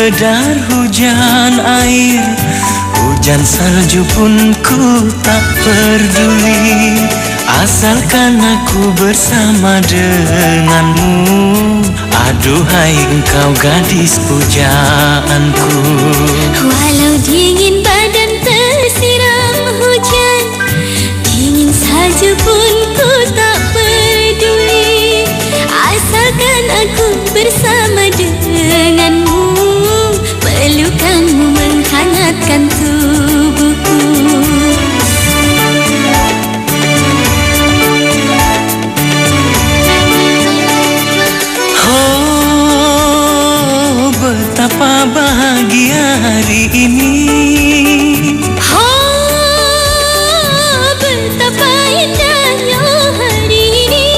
sekedar hujan air, hujan salju pun ku tak peduli, asalkan aku bersama denganmu. Aduhai engkau gadis pujaanku. Walau dingin badan tersiram hujan, dingin salju pun ku tak peduli, asalkan aku bersama denganmu. Pelukanmu menghangatkan tubuhku. Oh, betapa bahagia hari ini. Oh, betapa indahnya hari ini.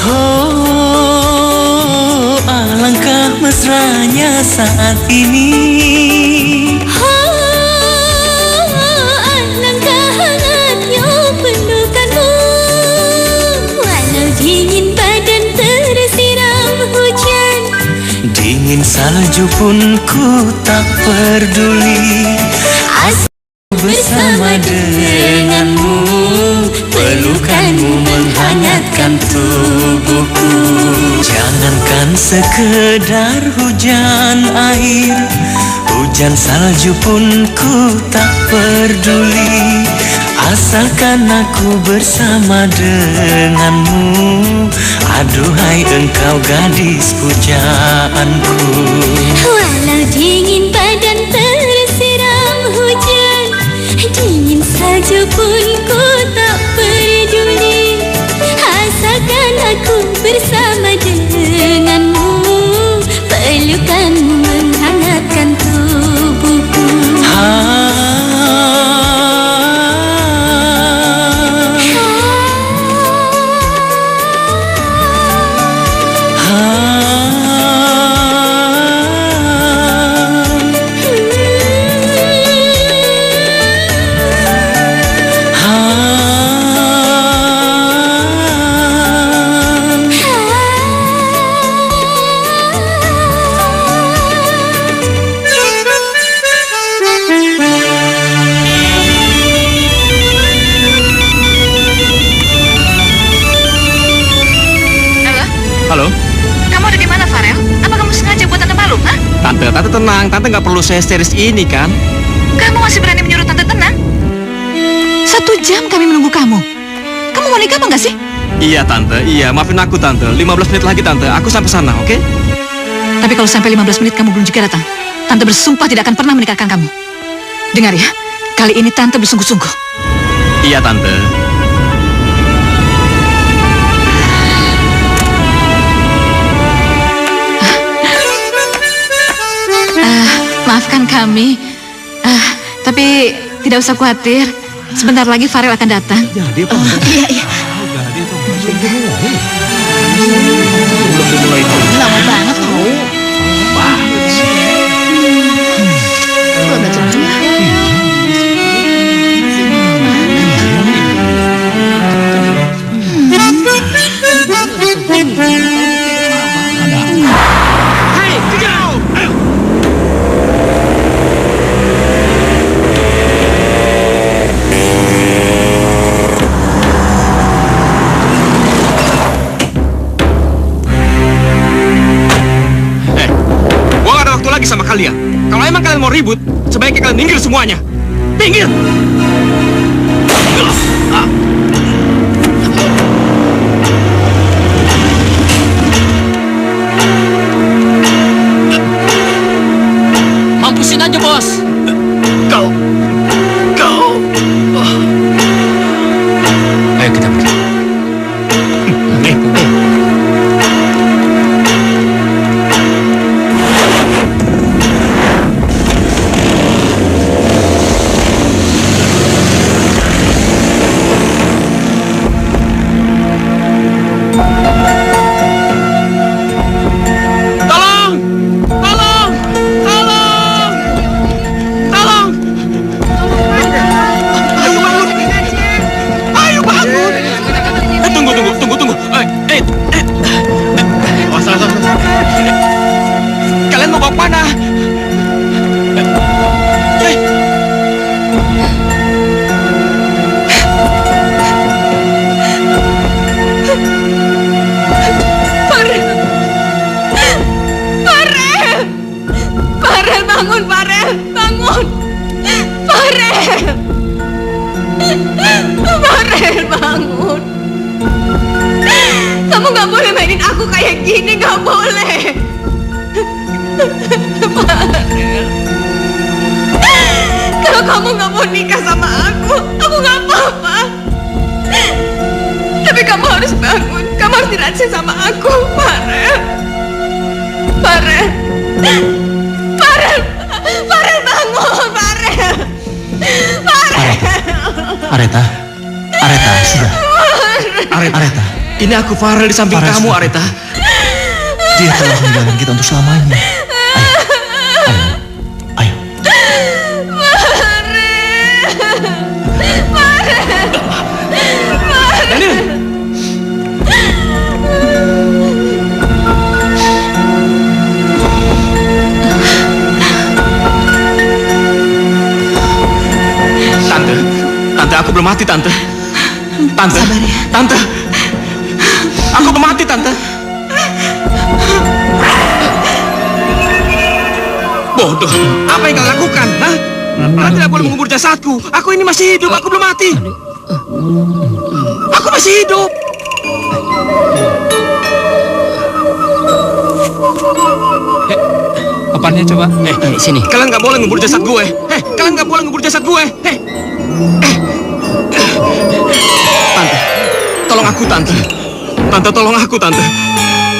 Oh, alangkah mesranya saat ini. Oh, alangkah hangatnya pelukanmu. Walau dingin badan tersiram hujan, Dingin salju pun ku tak peduli, asal bersama denganmu. Pelukanmu menghangatkan tubuhku. Jangankan sekedar hujan air, hujan salju pun ku tak peduli, asalkan aku bersama denganmu. Aduhai engkau gadis pujaanku. walau dingin badan tersiram hujan, dingin salju pun ku tak peduli, asalkan aku bersama denganmu. Pelukanmu menghangatkan tubuhku. Halo, Kamu ada di mana, Farel? Apa kamu sengaja buat Tante malu, ha? Tante tenang, Tante nggak perlu saya histeris ini kan? Kamu masih berani menyuruh Tante tenang? 1 jam kami menunggu kamu. Kamu mau nikah apa nggak sih? Iya Tante, iya maafin aku Tante. 15 menit lagi Tante, aku sampai sana, oke? Tapi kalau sampai 15 menit kamu belum juga datang, Tante bersumpah tidak akan pernah menikahkan kamu. Dengar ya, kali ini Tante bersungguh-sungguh. Iya Tante. Maafkan kami, tapi tidak usah khawatir. Sebentar lagi Farel akan datang. Jadi apa? Iya, iya. Lama banget tau. Hei, kejar! Ayo! Lagi sama kalian. Kalau emang kalian mau ribut, sebaiknya kalian minggir semuanya. Minggir! Mampusin aja, bos. Kau. Ayo kita pergi. Farel, bangun. Kamu gak boleh mainin aku kayak gini, gak boleh. Farel. Kalau kamu gak mau nikah sama aku gak apa-apa. Tapi kamu harus bangun. Kamu harus diracun sama aku, Farel. Farel. Farel. Farel, bangun, Farel. Farel. Areta, sudah. Areta, ini aku Farel di samping Farel, kamu, sudah. Areta. Dia telah meninggalkan kita untuk selamanya. Ayo. Daniel. Tante, aku belum mati, Tante. Sabar ya. Tante, aku belum mati, Tante. Bodoh, apa yang kau lakukan? Hah? Kau tidak boleh mengubur jasadku. Aku ini masih hidup, aku belum mati. Aku masih hidup. Apanya coba? Sini. Kalian nggak boleh ngubur jasad gue. Kalian nggak boleh ngubur jasad gue. Tante, tolong aku, Tante. Tante, tolong aku, Tante.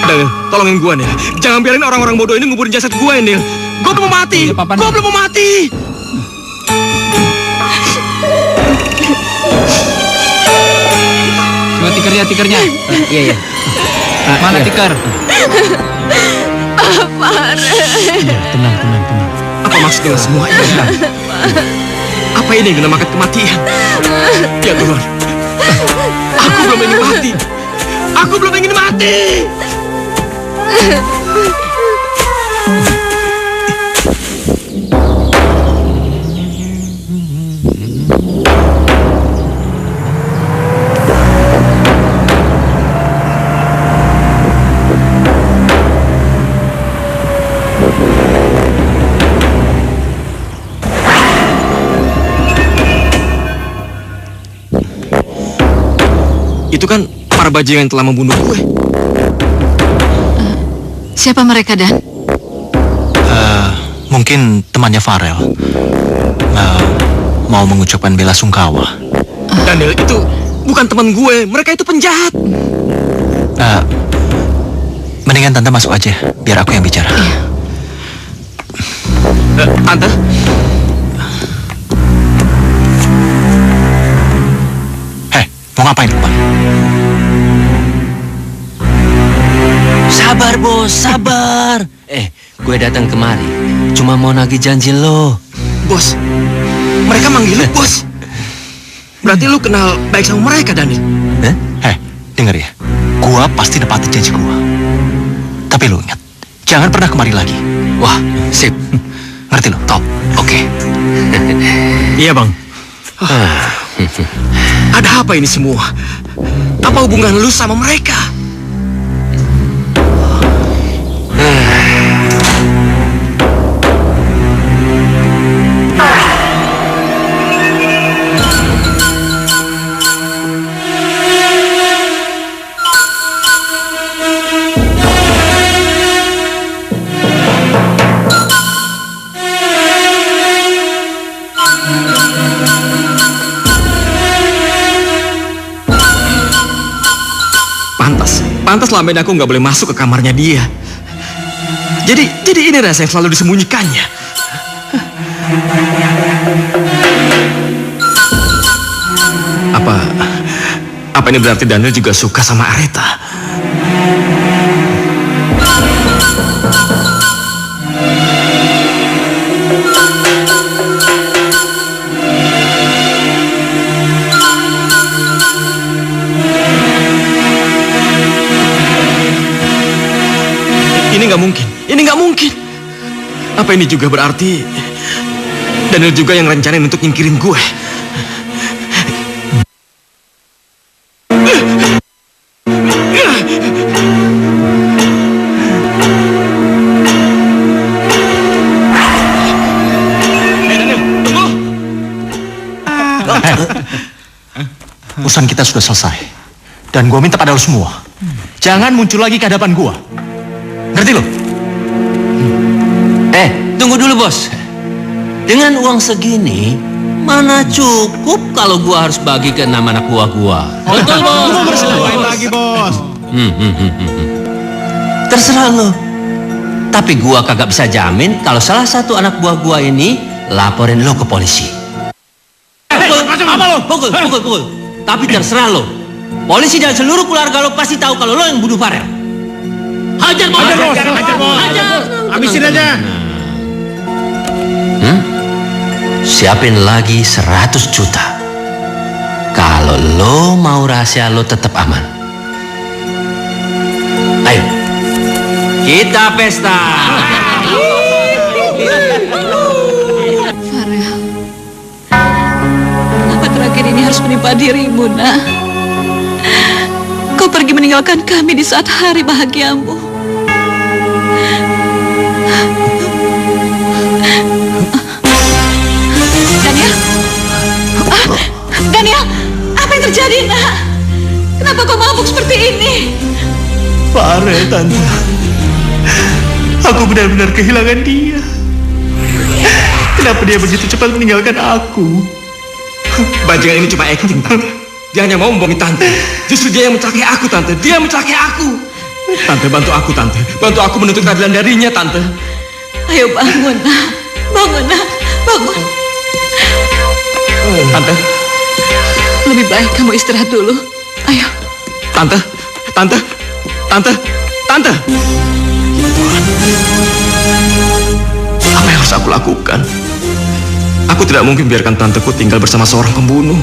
Daniel, tolongin gue, Nil. Jangan biarin orang-orang bodoh ini nguburin jasad gue, Nil. Gue belum mau mati. Gue belum mau mati. Coba tikernya. Iya. Mana tikar? Tenang. Apa maksud dengan semua ini? Apa ini yang dinamakan kematian? Ya Tuhan, aku belum ingin mati. Aku belum ingin mati. Itu kan para bajingan yang telah membunuh gue. Siapa mereka, Dan? Mungkin temannya Farel. Mau mengucapkan bela sungkawa. Daniel, itu bukan teman gue. Mereka itu penjahat. Mendingan Tante masuk aja, biar aku yang bicara. Iya. Tante, Mau ngapain, Bang? Sabar, Bos, sabar. Gue datang kemari cuma mau nagih janji lo. Bos, mereka manggil lu Bos. Berarti lu kenal baik sama mereka, Daniel. Denger ya. Gua pasti nepati janji gua. Tapi lu ingat, jangan pernah kemari lagi. Wah, sip. Ngerti lu? Top. Oke. Iya, Bang. Ada apa ini semua? Apa hubungan lu sama mereka? Pantas selama ini aku nggak boleh masuk ke kamarnya dia. Jadi ini rasa yang selalu disembunyikannya. Apa ini berarti Daniel juga suka sama Areta? Ini nggak mungkin. Apa ini juga berarti Daniel juga yang rencanain untuk nyingkirin gue? Daniel, tunggu. Urusan kita sudah selesai. Dan gua minta pada lo semua, jangan muncul lagi ke hadapan gua. Ngerti lo? Tunggu dulu bos. Dengan uang segini, mana cukup kalau gua harus bagi ke 6 anak buah gua. Betul, Bos. Lain lagi, Bos. Terserah lo. Tapi gua kagak bisa jamin kalau salah satu anak buah gua ini laporin lo ke polisi. Pukul. Tapi terserah lo. Polisi dan seluruh keluarga lo pasti tahu kalau lo yang bunuh Farel. Hajar, Bos. Hajar. Habisin aja. Siapin lagi 100 juta. Kalau lo mau rahasia lo tetap aman. Ayo, kita pesta. Farel, kenapa terakhir ini harus menimpa dirimu, nak? Kau pergi meninggalkan kami di saat hari bahagiamu. Daniel, apa yang terjadi, nak? Kenapa kau mabuk seperti ini? Farel, Tante. Aku benar-benar kehilangan dia. Kenapa dia begitu cepat meninggalkan aku? Bajingan ini cuma acting, Tante. Dia hanya mau membohongi Tante. Justru dia yang mencelakai aku, Tante. Dia yang mencelakai aku. Tante, bantu aku, Tante. Bantu aku menuntut keadilan darinya, Tante. Ayo bangun, nak. Bangun, nak. Bangun. Tante. Lebih baik kamu istirahat dulu. Ayo. Tante. Apa yang harus aku lakukan? Aku tidak mungkin biarkan tanteku tinggal bersama seorang pembunuh.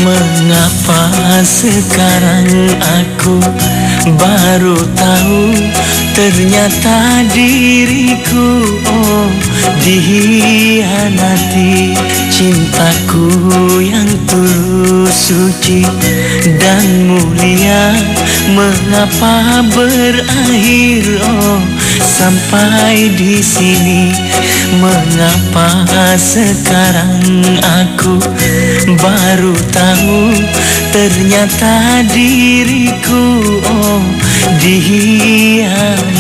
Mengapa sekarang aku baru tahu ternyata diriku dihianati. Cintaku yang tulus, suci dan mulia, mengapa berakhir sampai di sini? Mengapa sekarang aku baru tahu ternyata diriku dihianati.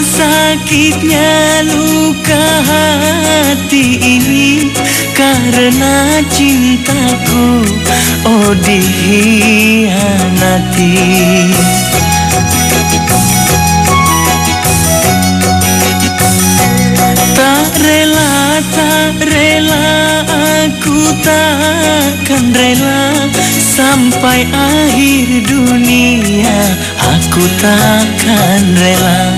Sakitnya luka hati ini karena cintaku dihianati. Tak rela aku takkan rela sampai akhir dunia. Aku takkan rela.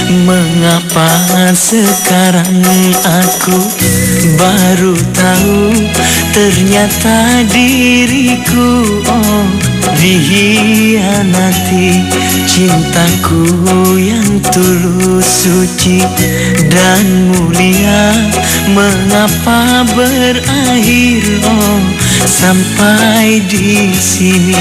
Mengapa sekarang aku baru tahu ternyata diriku dihianati. Cintaku yang tulus, suci dan mulia, mengapa berakhir sampai di sini?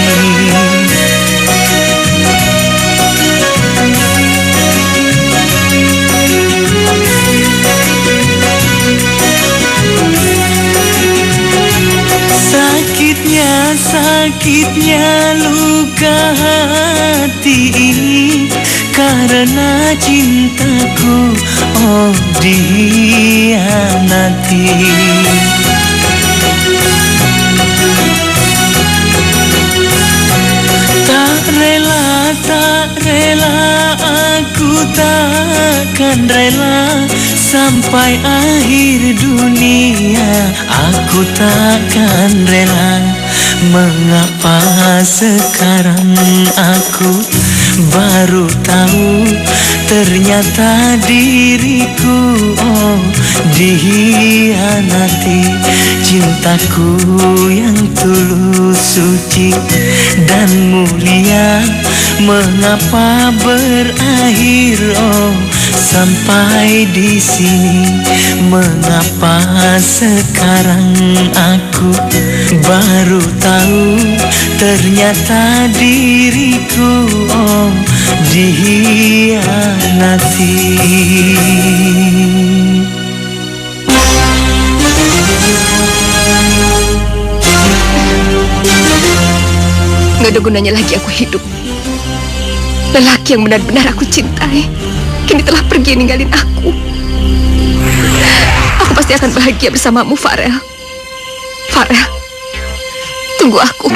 Sakitnya luka hati ini karena cintaku, oh dihianati. Tak rela, aku takkan rela sampai akhir dunia. Aku takkan rela. Mengapa sekarang aku baru tahu ternyata diriku, oh dihianati. Cintaku yang tulus, suci dan mulia, mengapa berakhir, oh sampai di sini. Mengapa sekarang aku baru tahu ternyata diriku, oh dihianati. Gak ada gunanya lagi aku hidup. Lelaki yang benar-benar aku cintai kini telah pergi ninggalin aku. Aku pasti akan bahagia bersamamu, Farel. Farel, tunggu aku.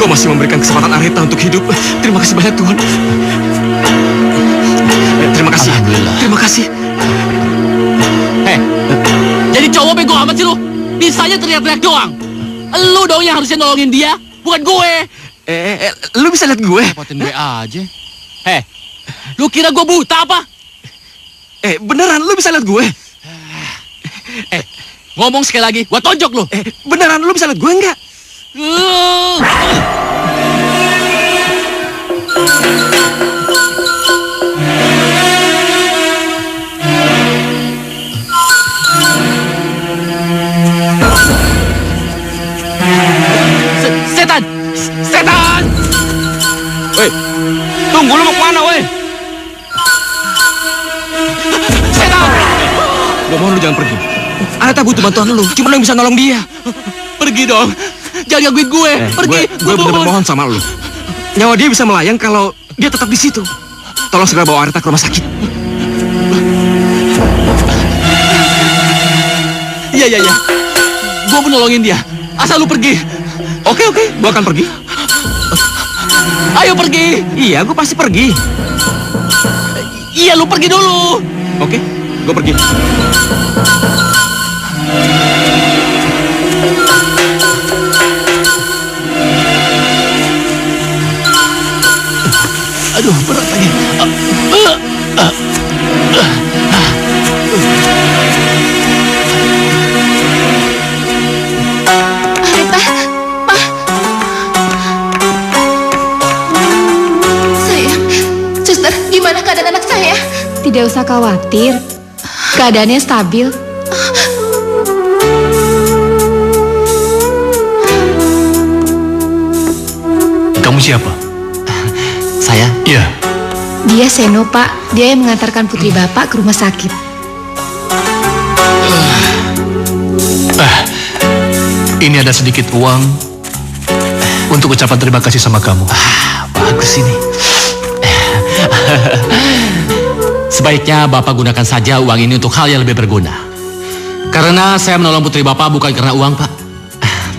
Masih memberikan kesempatan Areta untuk hidup. Terima kasih banyak Tuhan. Terima kasih. Terima kasih. Jadi cowok bego amat sih lu. Bisanya teriak-teriak doang. Lu dong yang harusnya nolongin dia, bukan gue. Lu bisa lihat gue. Repotin gue aja. Lu kira gue buta apa? Beneran lu bisa lihat gue. Ngomong sekali lagi, gua tonjok lu. Beneran lu bisa lihat gue enggak? Setan! Setan! Woi, tunggu, lu mau kemana, woi? Setan! Gua mohon lu jangan pergi. Areta butuh bantuan lu, cuma lu yang bisa nolong dia. Pergi dong. Jangan gangguin gue. Pergi. Gue bener-bener mohon sama lu. Nyawa dia bisa melayang kalau dia tetap di situ. Tolong segera bawa Areta ke rumah sakit. Iya. Gue mau nolongin dia. Asal lu pergi. Oke, gue akan pergi. Ayo pergi. Iya, gue pasti pergi. Iya, lu pergi dulu. Oke, gue pergi. Aduh, berat lagi. Areta, Ma. Sayang, suster, gimana keadaan anak saya? Tidak usah khawatir. Keadaannya stabil. Kamu siapa? Saya? Iya. Dia Seno, Pak. Dia yang mengantarkan putri Bapak ke rumah sakit. Ini ada sedikit uang untuk ucapan terima kasih sama kamu. Bagus ini. Sebaiknya Bapak gunakan saja uang ini untuk hal yang lebih berguna. Karena saya menolong putri Bapak bukan karena uang, Pak.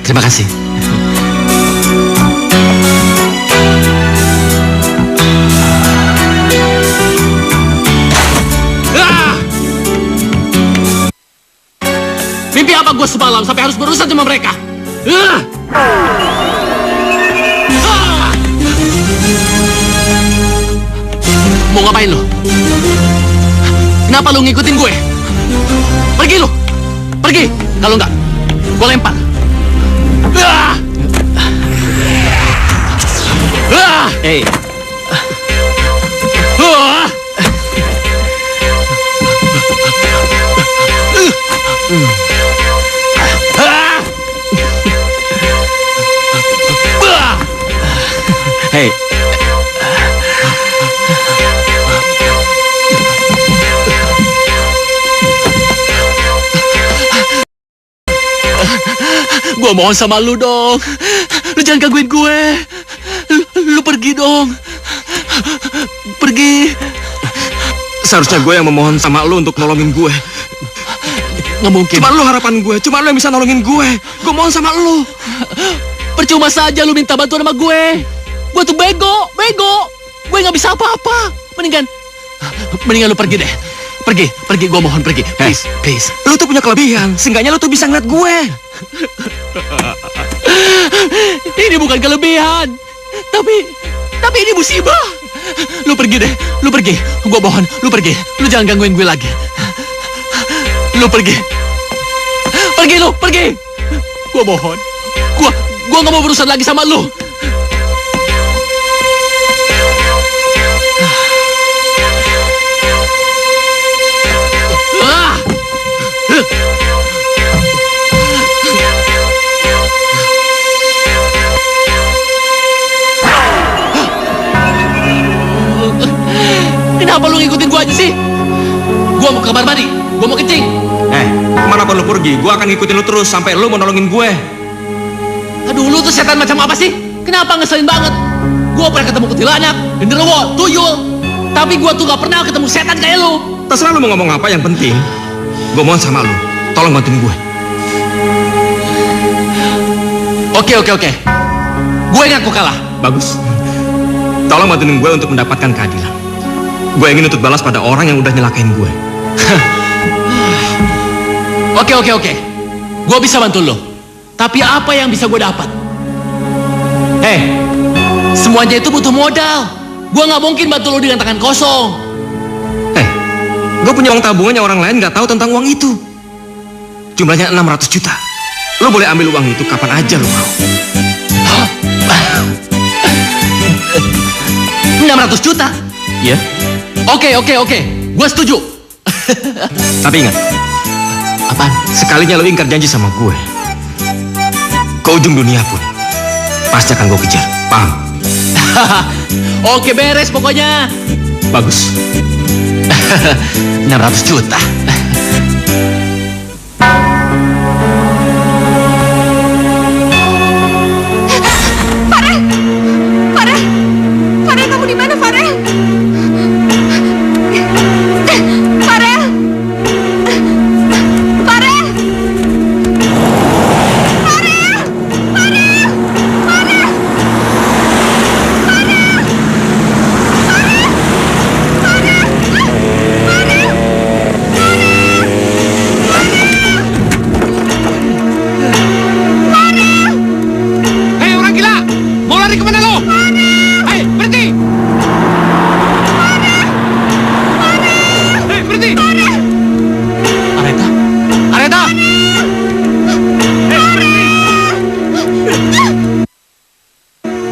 Terima kasih. Mimpi apa gue semalam sampai harus berurusan sama mereka? Mau ngapain lu? Kenapa lu ngikutin gue? Pergi lu! Pergi! Kalau enggak, gue lempar. Hei. Gua mohon sama lu dong. Lu jangan gangguin gue. Lu pergi dong. Pergi. Seharusnya gue yang memohon sama lu untuk nolongin gue. Nggak mungkin. Cuma lu harapan gue, cuma lu yang bisa nolongin gue. Gue mohon sama lu. Percuma saja lu minta bantuan sama gue. Gue tuh bego. Gue nggak bisa apa-apa. Mendingan lu pergi deh. Pergi, gue mohon pergi. Please. Lu tuh punya kelebihan, seenggaknya lu tuh bisa ngeliat gue. Ini bukan kelebihan. Tapi ini musibah. Lu pergi deh, lu pergi. Gue mohon, lu pergi. Lu jangan gangguin gue lagi. Lu pergi. Pergi. Gue mohon. Gue nggak mau berurusan lagi sama lu. Kenapa lu ngikutin gua aja sih? Gua mau ke kamar mandi, gua mau kencing. Kemana pun lu pergi, gua akan ngikutin lu terus sampai lu mau nolongin gue. Aduh, lu tuh setan macam apa sih? Kenapa ngeselin banget? Gua pernah ketemu kuntilanak, genderuwo, tuyul. Tapi gua tuh gak pernah ketemu setan kayak lu. Terserah lu mau ngomong apa, yang penting gue mohon sama lu, tolong bantuin gue. Oke. Gue ngaku kalah. Bagus. Tolong bantuin gue untuk mendapatkan keadilan. Gue ingin untuk balas pada orang yang udah nyelakain gue. Oke. Gue bisa bantu lo. Tapi apa yang bisa gue dapat? Semuanya itu butuh modal. Gue gak mungkin bantu lo dengan tangan kosong. Gue punya uang tabungan yang orang lain gak tahu tentang uang itu. Jumlahnya 600 juta. Lo boleh ambil uang itu kapan aja lo mau. 600 juta? Iya. Oke. Gue setuju. Tapi ingat, Apaan? sekalinya lo ingkar janji sama gue, ke ujung dunia pun pasti akan gue kejar. Paham? Oke, beres pokoknya. Bagus. 600 juta. Farel, kamu di mana, Farel?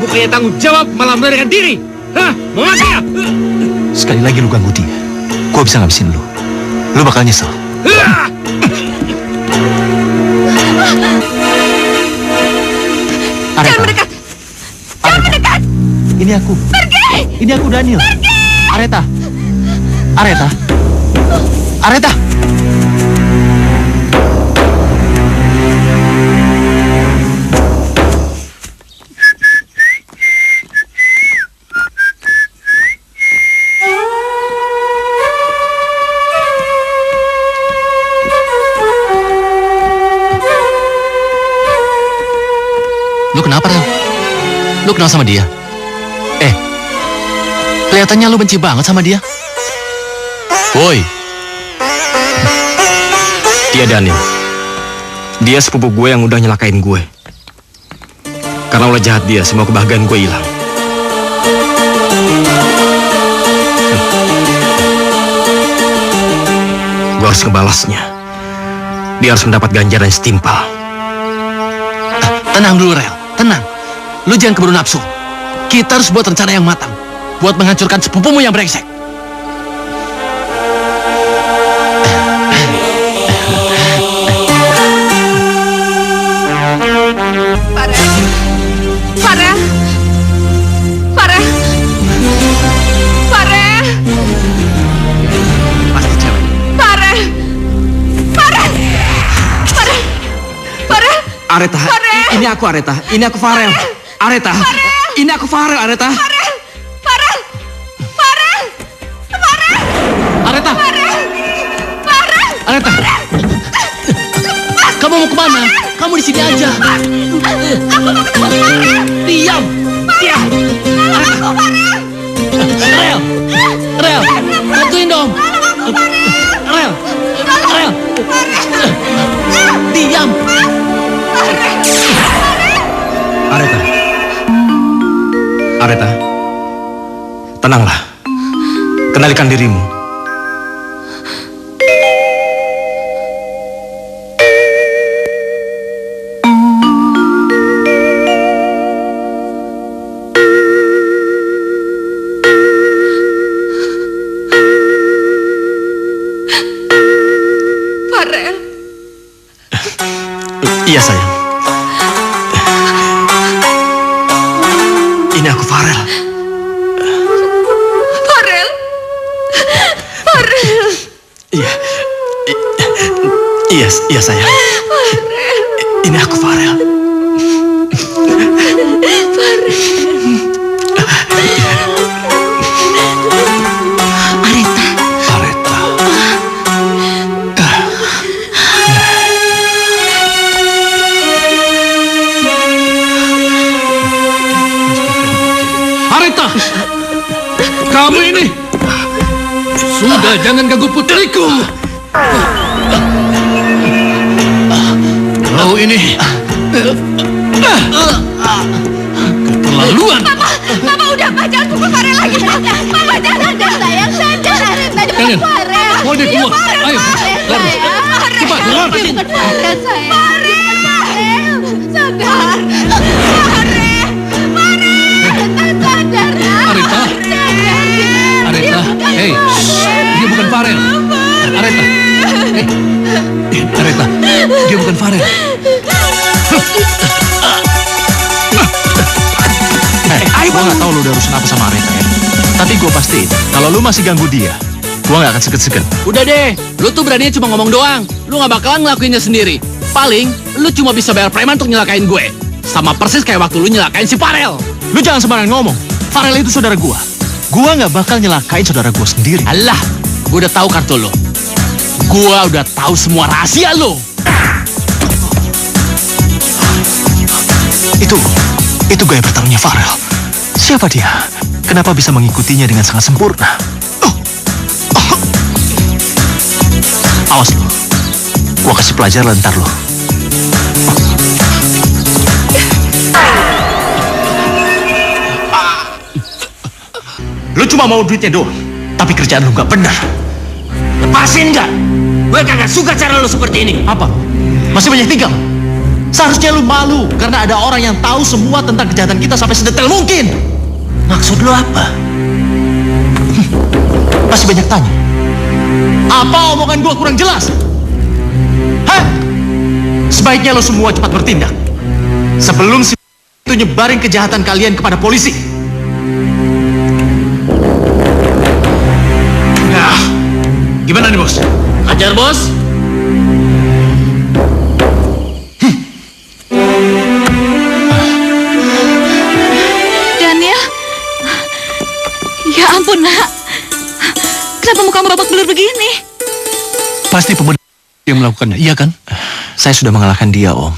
Bukannya tanggung jawab, malah melarikan diri. Hah? Mau mati ya? Sekali lagi lu ganggu dia, gua bisa ngabisin lu. Lu bakal nyesel. Jangan mendekat! Jangan mendekat! Ini aku. Pergi! Ini aku, Daniel. Pergi! Areta. Lu kenapa, Rel? Lu kenal sama dia? Kelihatannya lu benci banget sama dia. Woi. Dia Daniel. Dia sepupu gue yang udah nyelakain gue. Karena ulah jahat dia, semua kebahagiaan gue hilang. Gue harus ngebalasnya. Dia harus mendapat ganjaran yang setimpal. Tenang dulu, Rel. Tenang. Lu jangan keburu nafsu. Kita harus buat rencana yang matang buat menghancurkan sepupumu yang brengsek. Areta, ini aku Areta. Ini aku Farel. Areta, ini aku Farel, Areta. Areta. Areta. Kamu mau kemana? Kamu di sini aja. Aku mau ketemu Farel. Diam. Diam. Rel. Rel. Bantuin dong. Rel. Rel. Diam. Areta. Areta. Tenanglah. Kendalikan dirimu. Farel. Iya sayang. Ini aku Farel. Farel. Farel. Iya. Iya sayang. Ini aku Farel. Areta. Areta. Kamu ini. Sudah, jangan ganggu putriku. Kau ini keterlaluan. Mama udah, Pak. Jangan pukul Farel lagi. Mama jangan. Sayang, sadar. Areta Jangan. Farel. Bawa dia keluar. Ayo. Lari. Cepat, keluar. Bukan Farel, sayang. Farel. Sadar. Farel. Sadar. Areta. Areta. Hei. Dia bukan Farel. Areta. Hei. Areta. Dia bukan Farel. Gue gak tau lu udah urusan apa sama Areta ya. Tapi gue pastiin, kalau lu masih ganggu dia, gue gak akan segen-segen. Udah deh. Lu tuh beraninya cuma ngomong doang. Lu gak bakalan ngelakuinnya sendiri. Paling, lu cuma bisa bayar preman untuk nyelakain gue. Sama persis kayak waktu lu nyelakain si Farel. Lu jangan sembarangan ngomong. Farel itu saudara gue. Gue gak bakal nyelakain saudara gue sendiri. Alah, gue udah tahu kartu lu. Gue udah tahu semua rahasia lu. Itu gaya bertarungnya Farel. Siapa dia? Kenapa bisa mengikutinya dengan sangat sempurna? Awas lu. Gua kasih pelajaran ntar lu. Lu cuma mau duitnya doang, tapi kerjaan lu gak benar. Lepasin nggak? Gue kagak suka cara lu seperti ini. Apa? Masih banyak tinggal? Seharusnya lu malu karena ada orang yang tahu semua tentang kejahatan kita sampai sedetail mungkin. Maksud lu apa? Masih banyak tanya. Apa omongan gua kurang jelas? Hah? Sebaiknya lo semua cepat bertindak sebelum si itu nyebarin kejahatan kalian kepada polisi. Nah, gimana nih bos? Ajar bos. Daniel. Ya ampun, Nak. Kenapa mukamu babak belur begini? Pasti pemuda yang melakukannya, iya kan? Saya sudah mengalahkan dia, Om.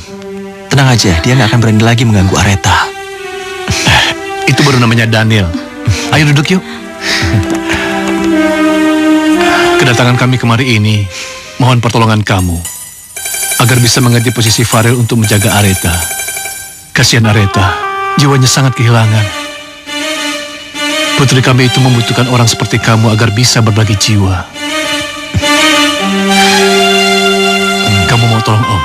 Tenang aja, dia nggak akan berani lagi mengganggu Areta. Itu baru namanya Daniel. Ayo duduk yuk. Kedatangan kami kemari ini mohon pertolongan kamu agar bisa mengganti posisi Farel untuk menjaga Areta. Kasihan Areta, jiwanya sangat kehilangan. Putri kami itu membutuhkan orang seperti kamu agar bisa berbagi jiwa. Kamu mau tolong Om?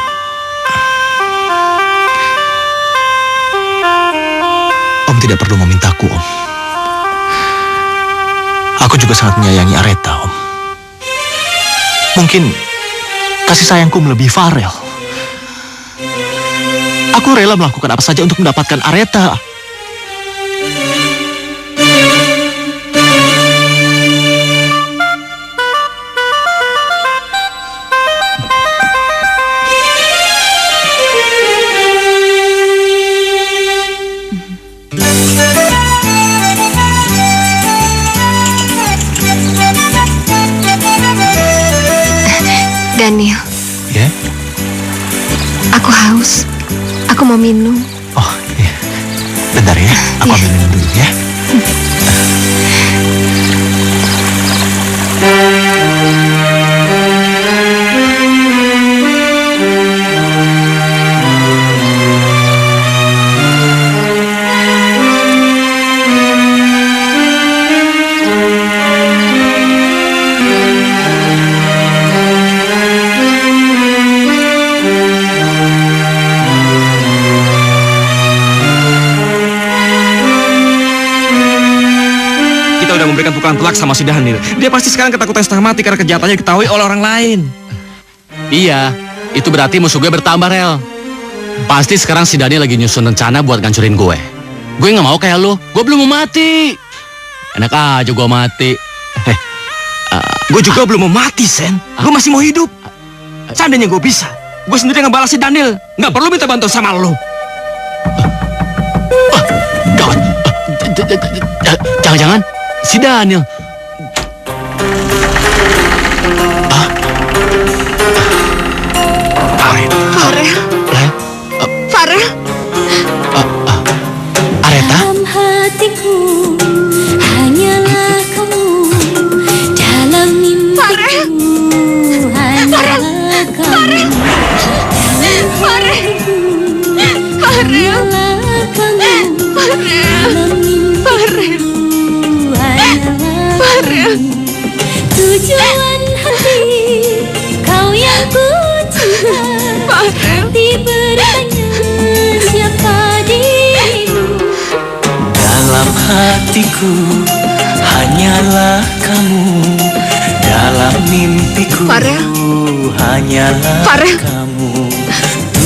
Om tidak perlu memintaku, Om. Aku juga sangat menyayangi Areta, Om. Mungkin kasih sayangku melebihi Farel. Aku rela melakukan apa saja untuk mendapatkan Areta. haus. Aku mau minum. Oh, iya. Bentar ya, aku ambil minum dulu ya. Memberikan pukulan telak sama si Daniel. Dia pasti sekarang ketakutan setengah mati karena kejahatannya diketahui oleh orang lain. Iya, itu berarti musuh gue bertambah, Rel. Pasti sekarang si Daniel lagi nyusun rencana buat ngancurin gue. Gue nggak mau kayak lu. Gue belum mau mati. Enak aja gue mati. Gue juga belum mau mati, Sen. Gue masih mau hidup. Seandainya gue bisa, gue sendiri ngebalas si Daniel. Nggak perlu minta bantuan sama lu. Gawat. Jangan-jangan si Daniel. Farel. Farel. Areta? Dalam hatiku hanyalah kamu, dalam mimpiku hanyalah kamu. Tujuan hati kau yang ku cinta, hati bertanya siapa dirimu. Dalam hatiku hanyalah kamu, dalam mimpiku Farel. hanyalah Farel. kamu.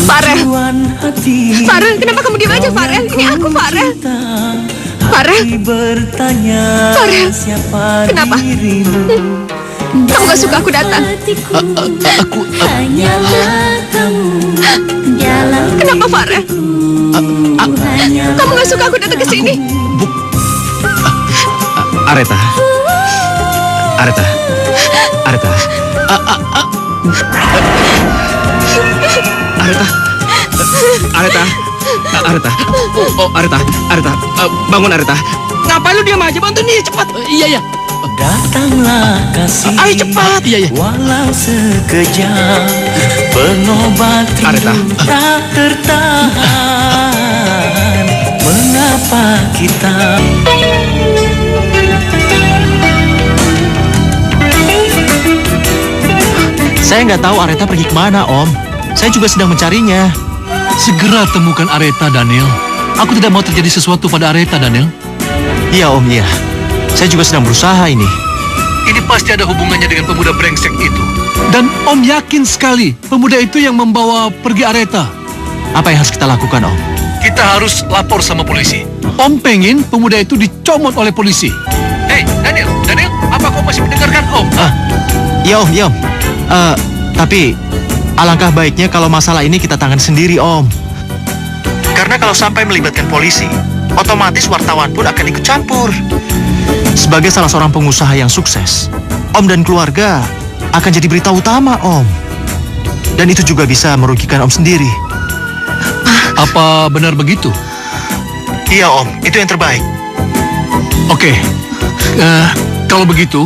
Farel. Tujuan hati Farel, kenapa kamu diam aja, Farel? Ini aku, Farel. Farel. hati bertanya Farel. siapa Kenapa? dirimu. Kamu gak suka aku datang? Aku hanyalah kamu, dalam Kenapa, Farel? hanyalah Kamu gak suka aku datang ke sini? Areta. Areta. Areta. Areta. Areta. Areta. Oh, Areta. Areta. Bangun, Areta. Ngapain lu diam aja? Bantu nih, cepat. Iya. Datanglah kasih, Ayo cepat. Iya. walau sekejap, pengobat Areta. rindu tak tertahan. Mengapa kita Saya nggak tahu Areta pergi kemana, Om. Saya juga sedang mencarinya. Segera temukan Areta, Daniel. Aku tidak mau terjadi sesuatu pada Areta, Daniel. Iya, Om, iya. Saya juga sedang berusaha ini. Ini pasti ada hubungannya dengan pemuda brengsek itu. Dan Om yakin sekali pemuda itu yang membawa pergi Areta. Apa yang harus kita lakukan, Om? Kita harus lapor sama polisi. Om pengen pemuda itu dicomot oleh polisi. Hei, Daniel, apa kau masih mendengarkan Om? Iya, Om, iya, Om. Tapi alangkah baiknya kalau masalah ini kita tangani sendiri, Om. Karena kalau sampai melibatkan polisi, otomatis wartawan pun akan ikut campur. Sebagai salah seorang pengusaha yang sukses, Om dan keluarga akan jadi berita utama, Om. Dan itu juga bisa merugikan Om sendiri. Apa benar begitu? Iya, Om. Itu yang terbaik. Oke. Kalau begitu,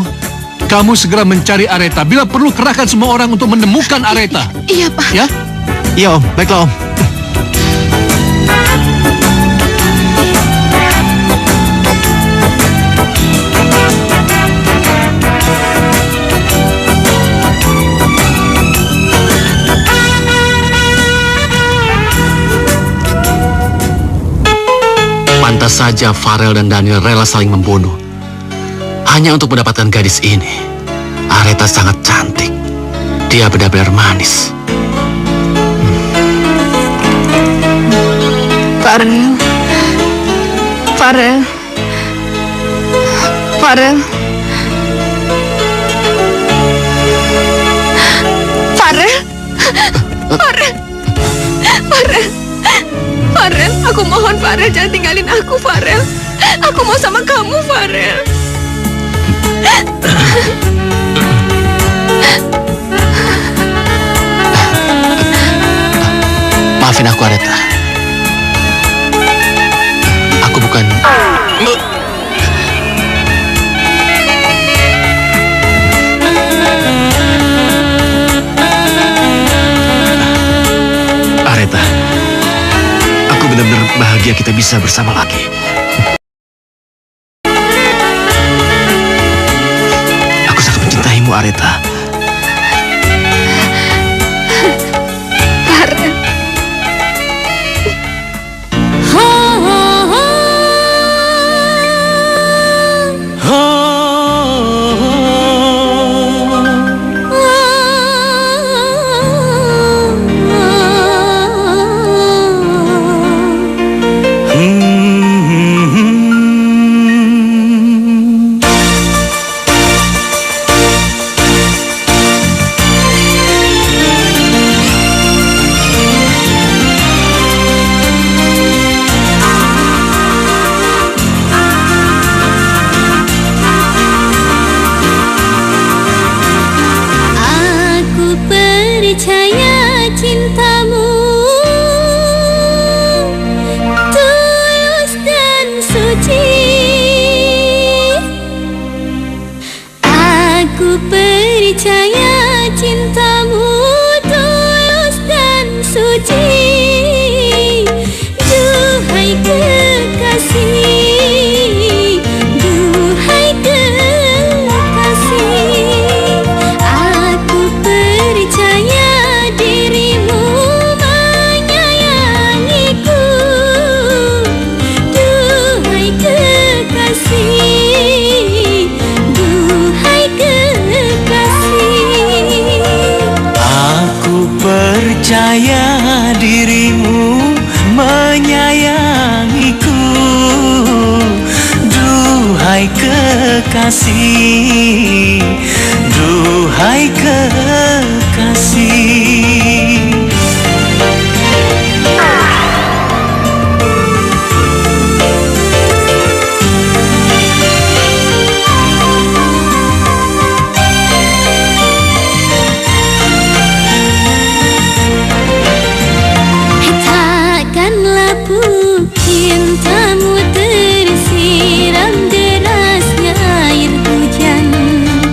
kamu segera mencari Areta. Bila perlu, kerahkan semua orang untuk menemukan Areta. Iya, Pak. Ya? Iya, Om. Baiklah, Om. Pantas saja Farel dan Daniel rela saling membunuh hanya untuk mendapatkan gadis ini. Areta sangat cantik. Dia benar-benar manis. Farel. Farel. Farel. Farel. Farel. Farel. Farel, aku mohon Farel, jangan tinggalin aku, Farel. Aku mau sama kamu, Farel. Maaf Maafin aku, Areta. Aku bukan... Areta, aku benar-benar bahagia kita bisa bersama lagi. Aku sangat mencintaimu, Areta. Farel. Aku percaya cintamu tulus dan suci. Aku percaya cintamu tulus dan suci. Duhai kekasih, duhai kekasih, aku percaya dirimu menyayangiku. Duhai kekasih, duhai kekasih, Aku percaya dirimu menyayangiku. Duhai kekasih, duhai kekasih. takkanlah cintamu tersiram derasnya air hujan.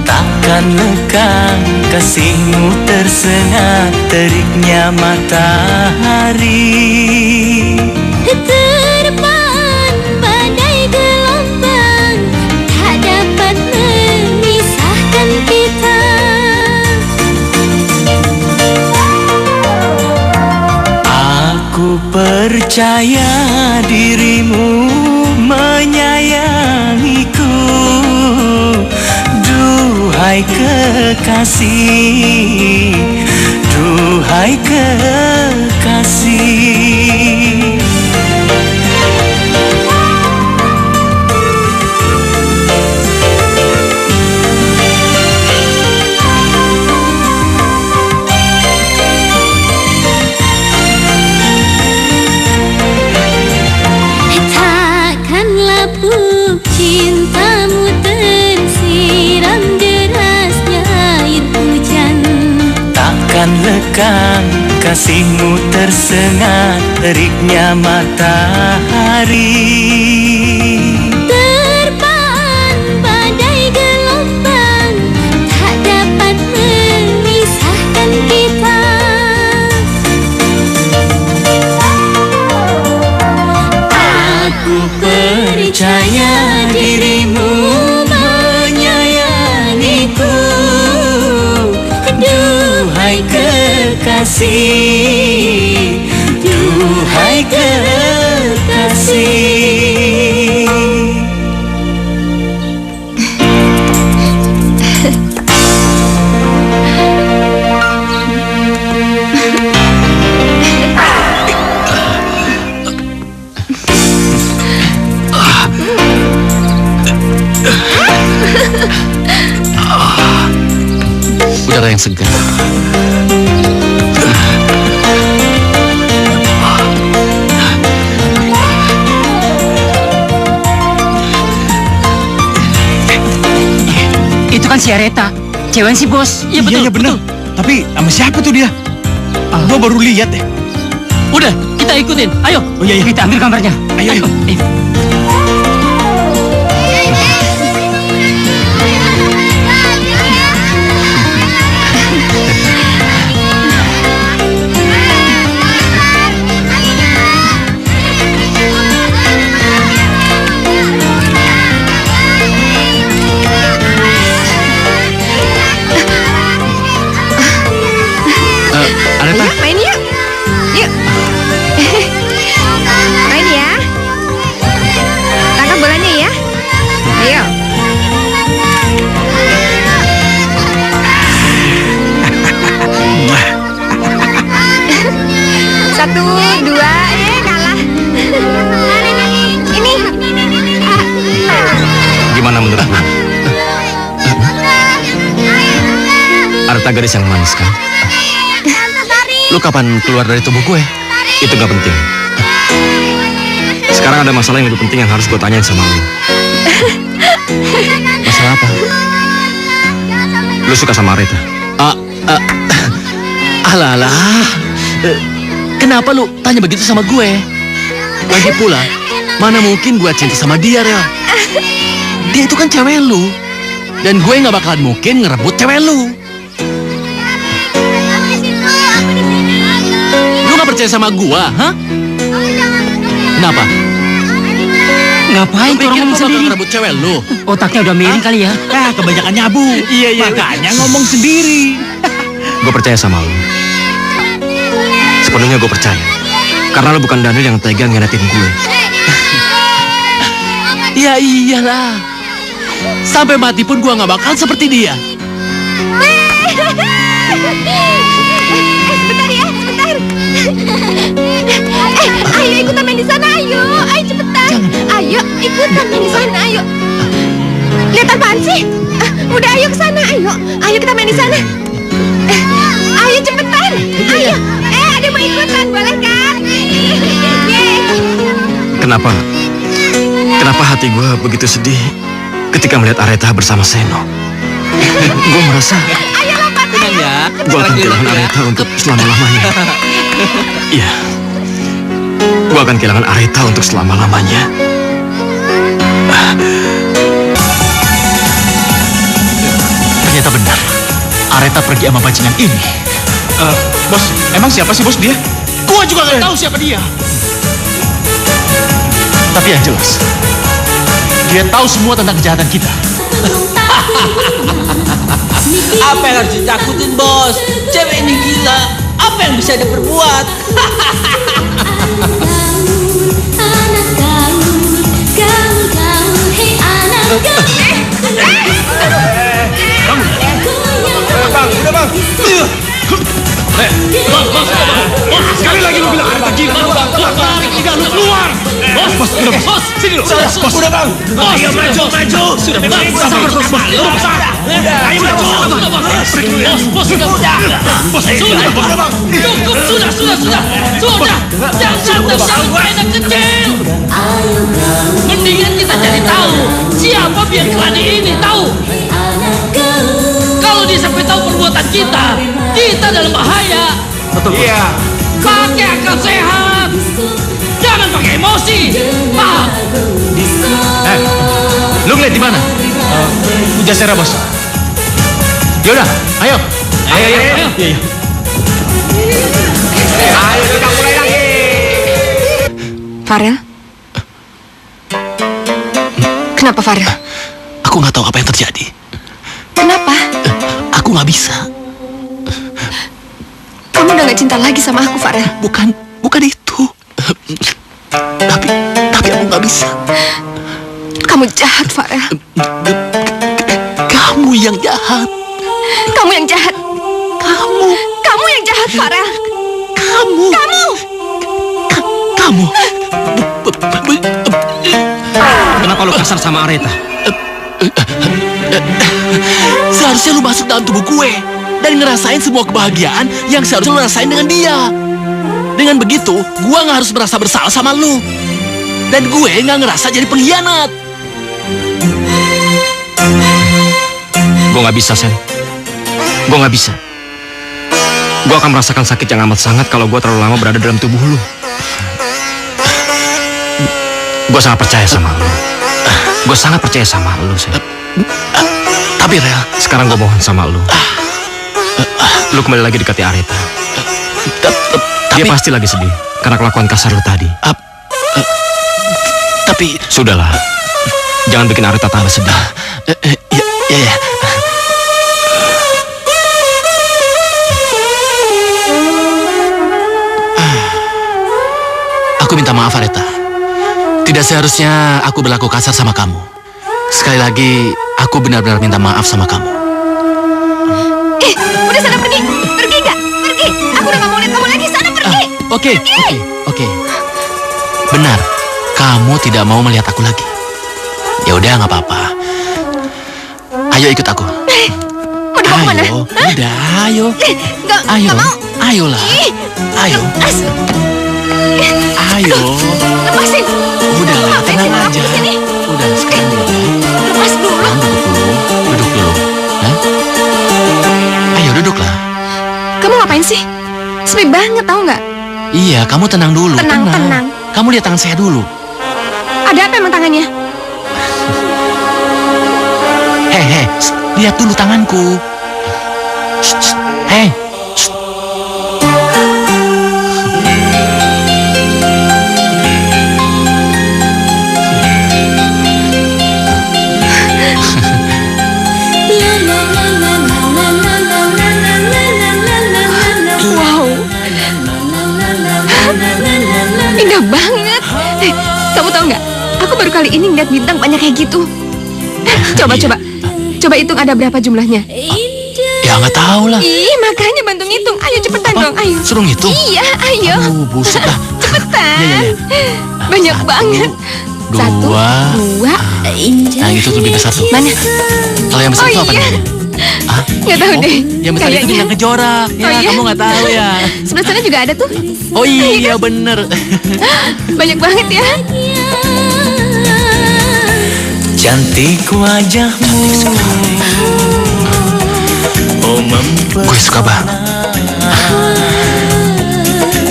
Takkan lekang kasihmu tersengat teriknya matahari. Terpaan badai gelombang tak dapat memisahkan kita. Aku percaya dirimu menyayangiku. Duhai kekasih, duhai kekasih. Takkanlah cintamu tersiram derasnya air hujan. Takkan lekang kasihmu tersengat teriknya matahari. Terpaan badai gelombang tak dapat memisahkan kita. Aku percaya dirimu menyayangiku. Duhai kekasih, duhai kekasih. Udara yang segar. Itu kan si Areta, cewek si bos. Iya betul, benar. Tapi sama siapa tuh dia? Gua baru lihat deh. Udah, kita ikutin. Ayo. Oh iya, kita ambil gambarnya. Ayo. Ayo, main yuk. Yuk. Main ya. Tangkap bolanya ya. Ayo. Satu, dua, kalah. Ini. Gimana menurut lu? Arta gadis yang manis kan? Lu kapan keluar dari tubuh gue? Itu gak penting. Sekarang ada masalah yang lebih penting yang harus gue tanyain sama lu. Masalah apa? Lu suka sama Areta? Alah. Kenapa lu tanya begitu sama gue? Lagi pula, mana mungkin gue cinta sama dia, Rel? Dia itu kan cewek lu. Dan gue gak bakalan mungkin ngerebut cewek lu. Lu gak percaya sama gue, hah? Kenapa? Ngapain Lu pikir gue bakal ngerebut cewek lu? Otaknya udah miring kali ya? Kebanyakan nyabu. Iya. Makanya ngomong sendiri. Gue percaya sama lu. Sepenuhnya gue percaya. Karena lu bukan Daniel yang tega ngenatin gue. Ya iyalah. Sampai mati pun gue gak bakal seperti dia. Sebentar ya, sebentar. Ayo ikutan main di sana, ayo cepetan. Ayo ikutan main di sana, ayo. Lihat apaan sih? Udah ayo ke sana, ayo kita main di sana. Ayo cepetan, ayo. Ada mau ikutan, boleh kan? Kenapa hati gue begitu sedih ketika melihat Areta bersama Seno? Gue merasa Ayo lompat, Tenang ya. gue akan kehilangan Areta untuk selama-lamanya. Iya, gue akan kehilangan Areta untuk selama-lamanya. Ternyata benar. Areta pergi sama bajingan ini. Bos, emang siapa sih bos dia? Gua juga gak tahu siapa dia. Tapi yang jelas, dia tahu semua tentang kejahatan kita. Apa yang harus ditakutin, bos? Cewek ini gila. Apa yang bisa dia perbuat? Sekali lagi lu bilang Areta gila. Tidak, lu keluar. Bos, sini lu. Bos, udah bang. Ayo maju. Sudah, sabar, bos. Ayo maju. Bos, sudah, bang. Cukup, sudah. Jangan sampai anak kecil. Mendingan kita cari tahu siapa biar keladi ini tahu. Kalau dia sampai tahu perbuatan kita dalam bahaya. Betul. Iya. Pakai akal sehat. Jangan pakai emosi. Paham? Lu ngeliat di mana? Jasera, bos. Yaudah, ayo. Iya. Ayo kita mulai lagi. Farel? Kenapa Farel? Aku gak tahu apa yang terjadi. Kenapa? Aku gak bisa. Kamu udah gak cinta lagi sama aku, Farel? Bukan itu. Tapi aku gak bisa. Kamu jahat, Farel. Kamu yang jahat. Kamu yang jahat. Kamu yang jahat, Farel. Kamu. Kenapa lu kasar sama Areta? Seharusnya lu masuk dalam tubuh gue dan ngerasain semua kebahagiaan yang seharusnya lu rasain dengan dia. Dengan begitu, gue gak harus merasa bersalah sama lu. Dan gue gak ngerasa jadi pengkhianat. Gue gak bisa, Sen. Gue gak bisa. Gue akan merasakan sakit yang amat sangat kalau gue terlalu lama berada dalam tubuh lu. Gue sangat percaya sama lu. Gue sangat percaya sama lu, sayang. Tapi Rel, sekarang gue mohon sama lu. Lu kembali lagi dekati Aretha. Dia pasti lagi sedih karena kelakuan kasar lu tadi. Tapi sudahlah, jangan bikin Aretha tambah sedih. Ya. Aku minta maaf, Aretha. Tidak seharusnya aku berlaku kasar sama kamu. Sekali lagi, aku benar-benar minta maaf sama kamu. Udah sana pergi. Pergi nggak? Pergi. Aku udah nggak mau lihat kamu lagi. Sana pergi. Oke. Benar, kamu tidak mau melihat aku lagi. Ya udah, nggak apa-apa. Ayo ikut aku. Mau dibawa kemana? Udah, ayo. Nggak mau. Ayolah. Ayo. Ayo. Lepasin. Udah, tenang aja. Udah, sekarang ya. Lepas dulu. Duduk dulu. Hah? Ayo duduklah. Kamu ngapain sih? Sepi banget, tahu nggak? Iya, kamu tenang dulu. Tenang. Kamu lihat tangan saya dulu. Ada apa emang tangannya? Hei, lihat dulu tanganku. Hei. Indah banget. Kamu tahu nggak? Aku baru kali ini ngeliat bintang banyak kayak gitu. Coba hitung ada berapa jumlahnya. Ya nggak tahu lah. Makanya bantu ngitung. Ayo cepetan dong, ayo. Suruh ngitung? Iya, ayo. Buset dah. Cepetan. Ya. Banyak banget. Dua. Yang itu lebih besar tuh. Mana? Kalau yang besar itu apa namanya? Nggak tahu deh. Yang besar itu bintang kejora. Ya, kamu nggak tahu ya. Sebelah sana juga ada tuh. Oh iya, bener. Banyak banget ya. Cantik wajahmu. Oh, gue suka banget.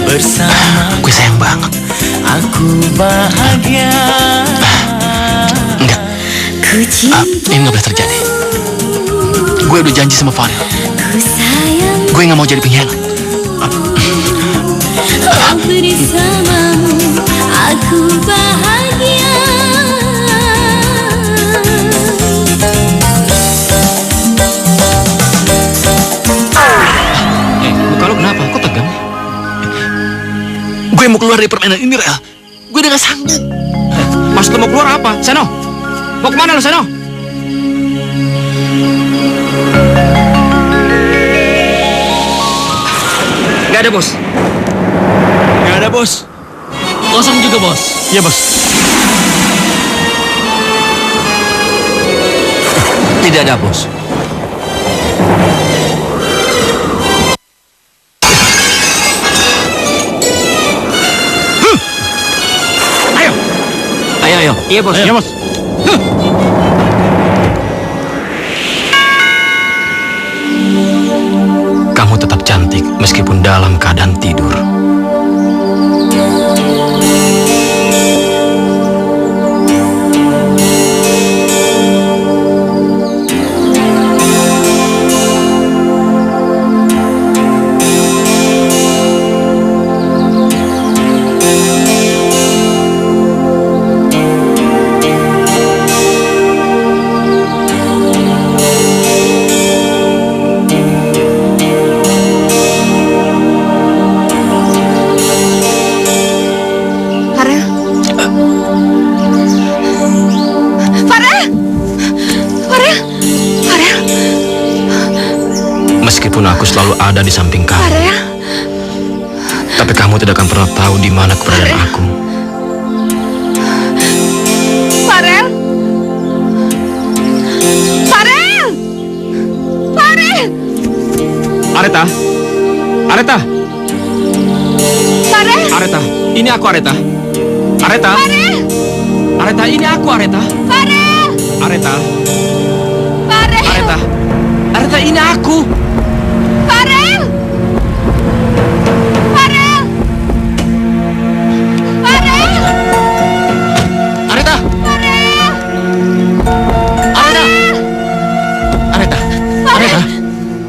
Bersama gue sayang banget. Aku bahagia. Enggak. Ini nggak boleh terjadi. Gue udah janji sama Farel. Gue nggak mau jadi pengkhianat. Bersamamu aku bahagia. Muka lo kenapa? Kok tegang? Gue mau keluar dari permainan ini, Rel. Gue udah gak sanggup. Mas lo mau keluar apa? Seno? Mau kemana lo, Seno? Gak ada, Bos. Gak ada, Bos. Kosong juga, Bos. Iya, Bos. Tidak ada, Bos. Ayo. Iya, Bos. Iya, Bos. Kamu tetap cantik meskipun dalam keadaan tidur. Meskipun aku selalu ada di samping kamu, Farel. tapi kamu tidak akan pernah tahu di mana keberadaan aku. Farel. Farel. Farel. Aretha. Aretha. Farel. Aretha. Ini aku, Aretha. Aretha. Farel. Aretha, ini aku, Aretha. Farel. Aretha. Farel. Aretha. Aretha, ini aku. Farel.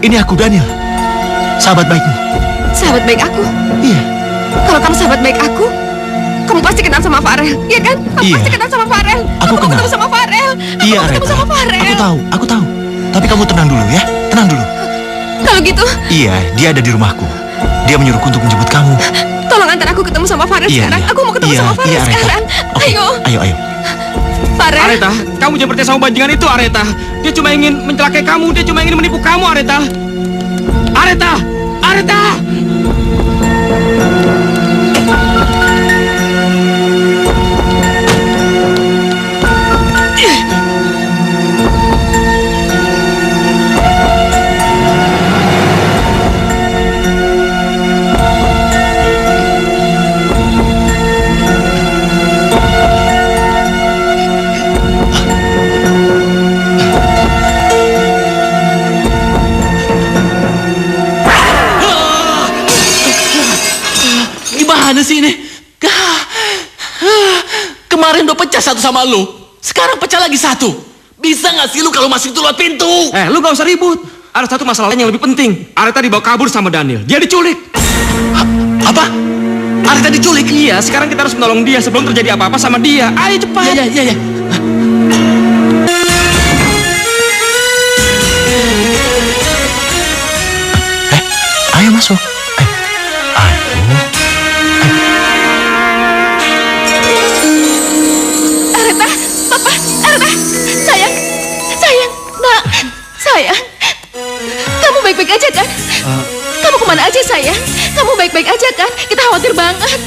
Ini aku, Daniel. Sahabat baikmu. Sahabat baik aku? Iya. Kalau kamu sahabat baik aku, kamu pasti kenal sama Farel, iya kan? Kamu pasti kenal sama Farel. Aku kenal. Ketemu sama Farel. Iya, ketemu Areta. sama Farel. Aku tahu. Tapi kamu tenang dulu ya, tenang dulu. Kalau gitu, Iya, dia ada di rumahku. Dia menyuruhku untuk menjemput kamu. tolong antar aku ketemu sama Farel sekarang. Aku mau ketemu sama Farel Areta. sekarang. Oke, Ayo. Ayo. Farel. Areta, kamu jangan percaya sama bajingan itu, Areta. Dia cuma ingin mencelakai kamu, dia cuma ingin menipu kamu, Areta. Areta! Areta! Gimana sih ini? Kemarin udah pecah satu sama lu. Sekarang pecah lagi satu. Bisa gak sih lu kalau masih itu lewat pintu? Lu gak usah ribut. Ada satu masalah lain yang lebih penting. Areta dibawa kabur sama Daniel. Dia diculik. Apa? Areta diculik? Iya, sekarang kita harus menolong dia sebelum terjadi apa-apa sama dia. Ayo cepat. Iya. Ayo masuk. Areta, Papa, Areta, sayang, nak, sayang. Kamu baik-baik aja kan? Kamu kemana aja sayang? Kamu baik-baik aja kan? Kita khawatir banget.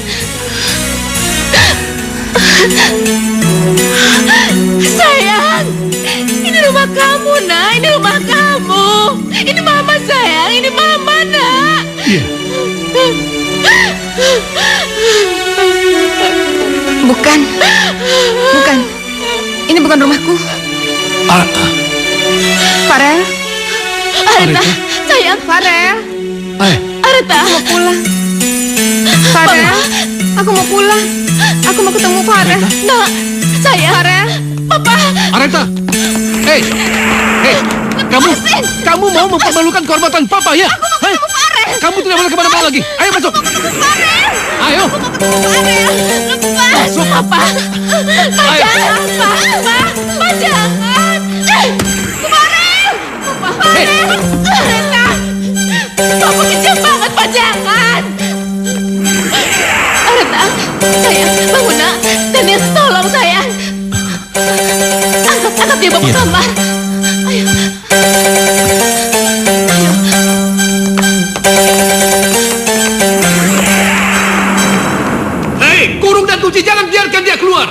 Sayang, ini rumah kamu, nak. Ini rumah kamu. Ini mama sayang, ini mama, nak. Iya. Bukan. Ini bukan rumahku. Farel. Areta, sayang. Farel. Areta. Aku mau pulang. Farel. Aku mau pulang. Aku mau ketemu Farel. Nak, sayang. Farel. Papa. Areta. Hei. Kamu mau mempermalukan kehormatan Papa ya? Aku mau ketemu Farel. Kamu tidak boleh kemana-mana lagi. Ayo masuk. Aku mau ketemu Farel. Ayo. Aku mau ketemu Farel. Lepas. Masuk. Papa. Jangan, Papa, jangan. Farel. Farel. Areta. Papa kejam banget, Pak. Jangan. Areta, sayang, bangun, nak. Daniel, tolong, sayang. Angkat dia bawa ke kamar. Ayo. Hei, kurung dan kunci, jangan biarkan dia keluar.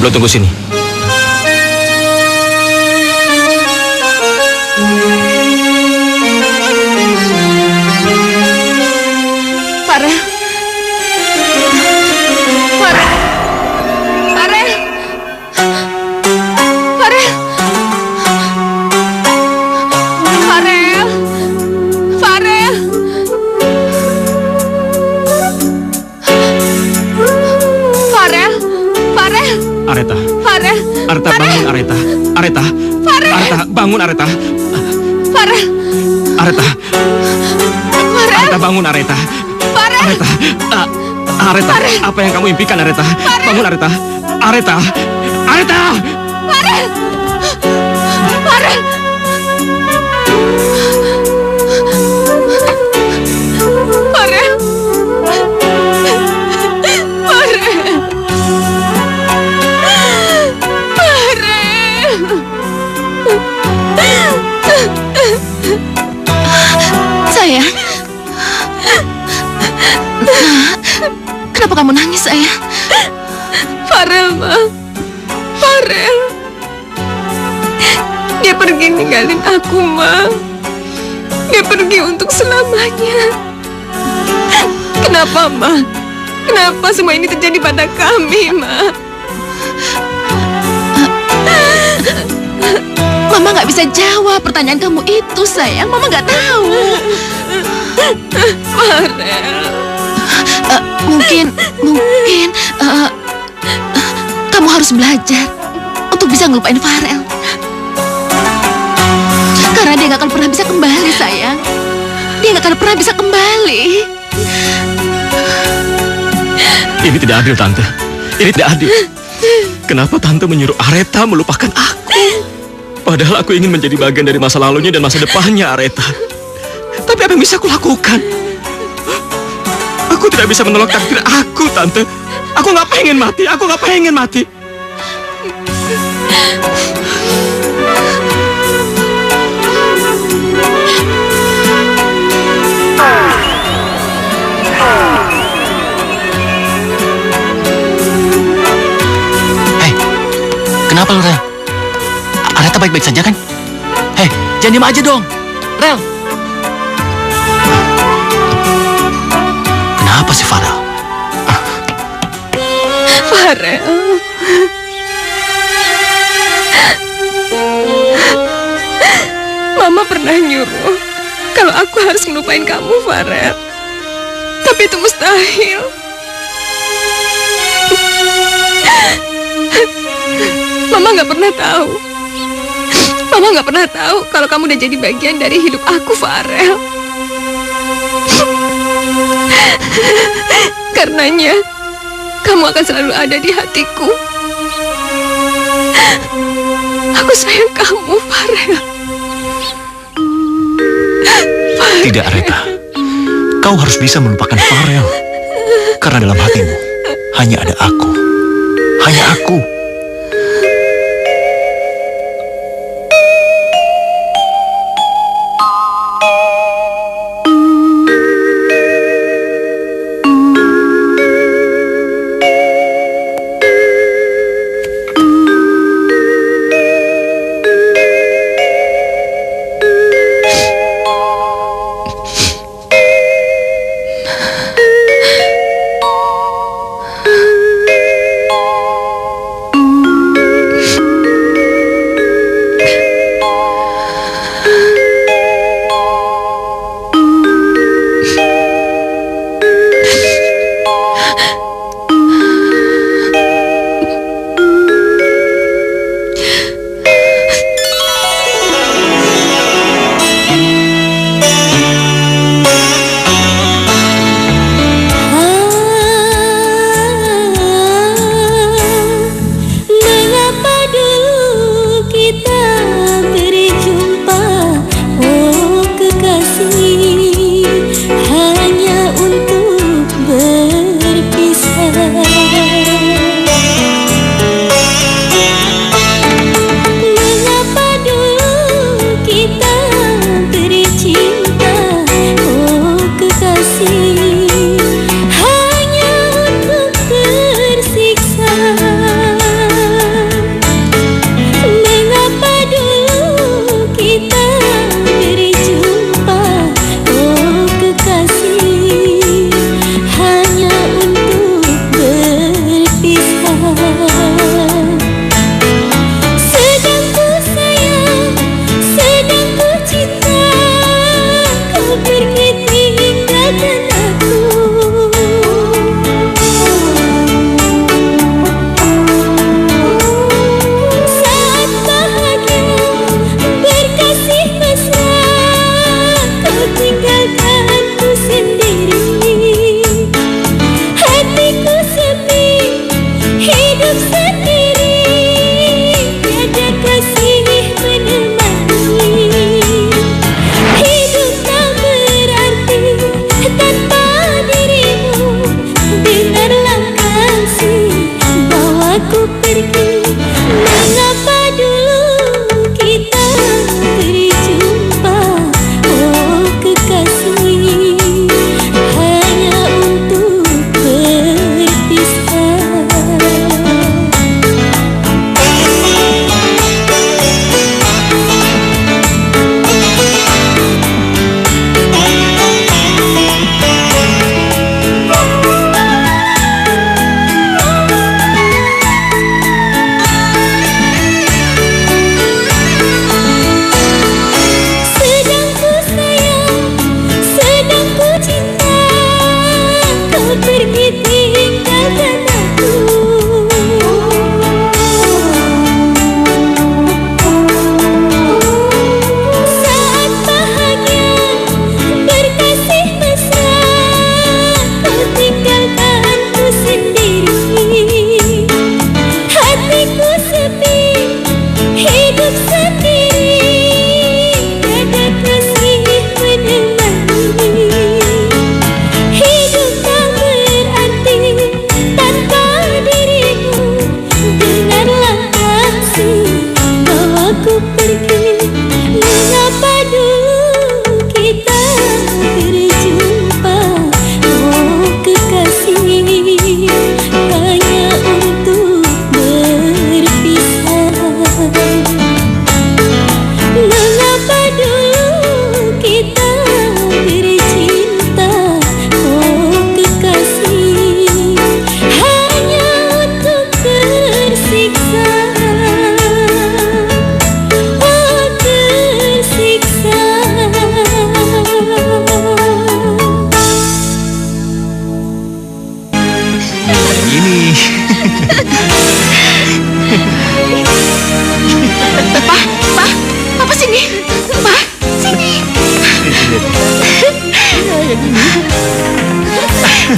Lo tunggu sini. Farel. Areta. Farel. Areta, bangun Areta. Areta. Farel. Areta, bangun Areta. Farel. Areta. Farel. Areta, bangun Areta. Farel. Areta. Areta, apa yang kamu impikan Areta? Bangun Areta. Areta. Areta. Farel. Farel. Farel. Sayang. Kenapa kamu nangis, sayang? Farel, Ma. Farel. Dia pergi ninggalin aku, Ma. Dia pergi untuk selamanya. Kenapa, Ma? Kenapa semua ini terjadi pada kami, Ma? Mama nggak bisa jawab pertanyaan kamu itu, sayang. Mama nggak tahu. Farel. Mungkin kamu harus belajar untuk bisa ngelupain Farel. Karena dia nggak akan pernah bisa kembali, sayang. Dia nggak akan pernah bisa kembali. Ini tidak adil, Tante. Ini tidak adil. Kenapa Tante menyuruh Aretha melupakan aku? Padahal aku ingin menjadi bagian dari masa lalunya dan masa depannya Aretha. Tapi apa yang bisa aku lakukan? Aku tidak bisa menolak takdir aku, Tante. Aku nggak pengen mati. Aku nggak pengen mati. Kenapa lu, Rel? Aretha baik-baik saja kan? Hei, jangan diem aja dong. Rel. Kenapa sih Farel? Farel. Mama pernah nyuruh kalau aku harus ngelupain kamu, Farel. Tapi itu mustahil. Mama nggak pernah tahu. Mama nggak pernah tahu kalau kamu udah jadi bagian dari hidup aku, Farel. Karenanya, kamu akan selalu ada di hatiku. Aku sayang kamu, Farel. Tidak, Aretha. Kau harus bisa melupakan Farel. Karena dalam hatimu hanya ada aku. Hanya aku.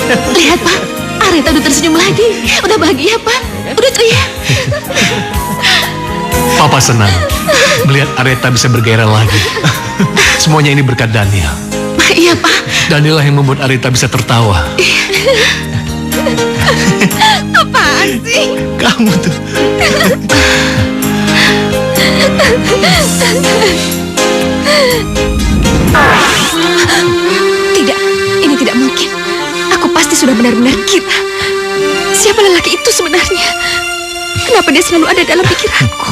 Lihat, Pak. Areta udah tersenyum lagi. Udah bahagia, Pak. Udah ceria. Papa senang melihat Areta bisa bergairah lagi. Semuanya ini berkat Daniel. Iya, Pak. Daniel yang membuat Areta bisa tertawa. Apaan sih? Kamu tuh. Tidak, ini tidak mungkin. Aku pasti sudah benar-benar gila. Siapa lelaki itu sebenarnya? Kenapa dia selalu ada dalam pikiranku?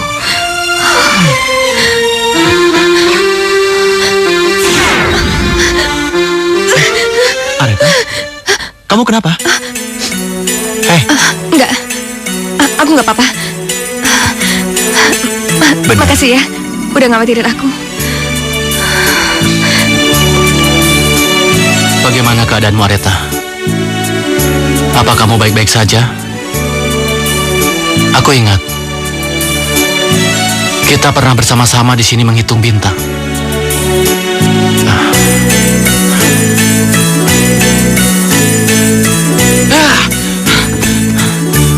Areta, kamu kenapa? Enggak, aku nggak apa-apa. Makasih ya, udah ngawatirin aku. Bagaimana keadaanmu, Areta? Apa kamu baik-baik saja? Aku ingat kita pernah bersama-sama di sini menghitung bintang.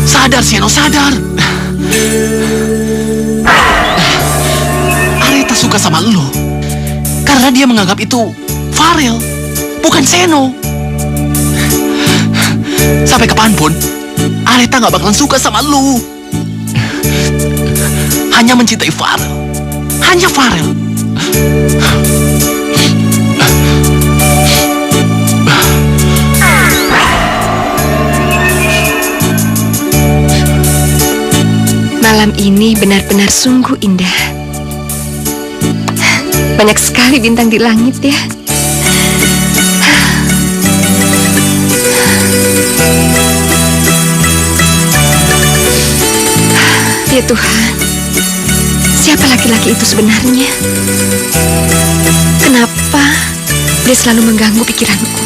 Sadar, Seno, sadar. Areta suka sama lo karena dia menganggap itu Farel, bukan Seno. Sampai kapanpun Areta gak bakalan suka sama lo. Hanya mencintai Farel. Hanya Farel. Malam ini benar-benar sungguh indah. Banyak sekali bintang di langit ya. Ya Tuhan, siapa laki-laki itu sebenarnya? Kenapa dia selalu mengganggu pikiranku?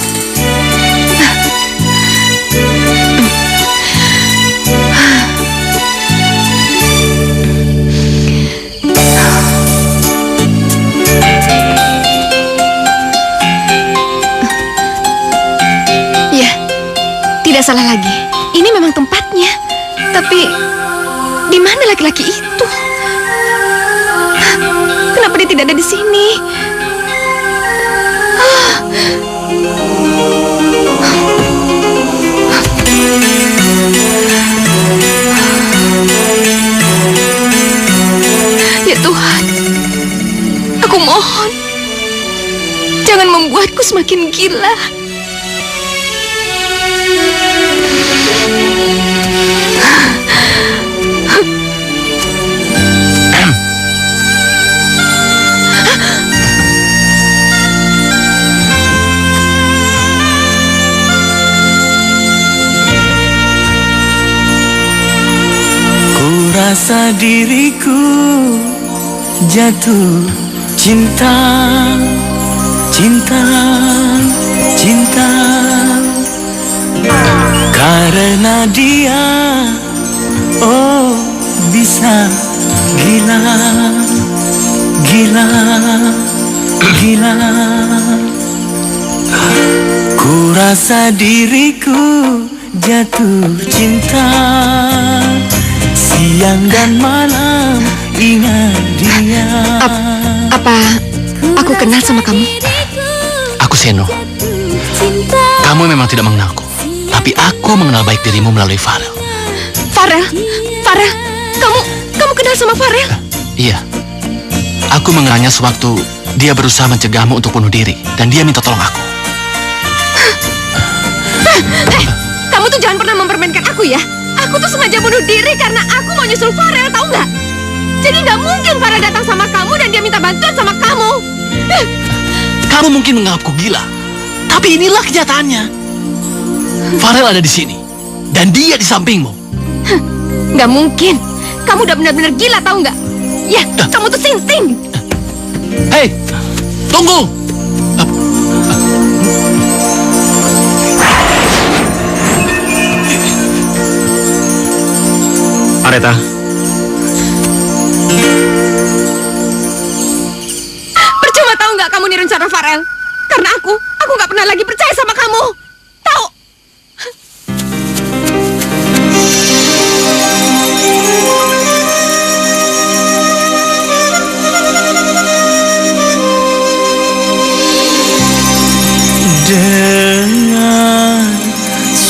Ya, tidak salah lagi. Ini memang tempatnya. Tapi di mana laki-laki itu? Kenapa dia tidak ada di sini? Ya Tuhan, aku mohon, jangan membuatku semakin gila. Rasa diriku jatuh cinta, cinta, cinta karena dia, oh bisa gila, gila, gila. Ku rasa diriku jatuh cinta, siang dan malam ingat dia. Apa aku kenal sama kamu? Aku Seno. Kamu memang tidak mengenalku, tapi aku mengenal baik dirimu melalui Farel. Farel? Farel? Kamu kenal sama Farel? Iya. Aku mengenalnya sewaktu dia berusaha mencegahmu untuk bunuh diri, dan dia minta tolong aku. Kamu tuh jangan pernah mempermainkan aku ya. Aku tuh sengaja bunuh diri karena aku mau nyusul Farel, tahu nggak? Jadi nggak mungkin Farel datang sama kamu dan dia minta bantuan sama kamu. Kamu mungkin menganggapku gila, tapi inilah kenyataannya. Farel ada di sini, dan dia di sampingmu. Nggak mungkin. Kamu udah benar-benar gila, tahu nggak? Ya, kamu tuh sing-sing. Hei, tunggu. Areta. Percuma tahu nggak kamu nih rencana Farel? Karena aku nggak pernah lagi percaya sama kamu. Tahu?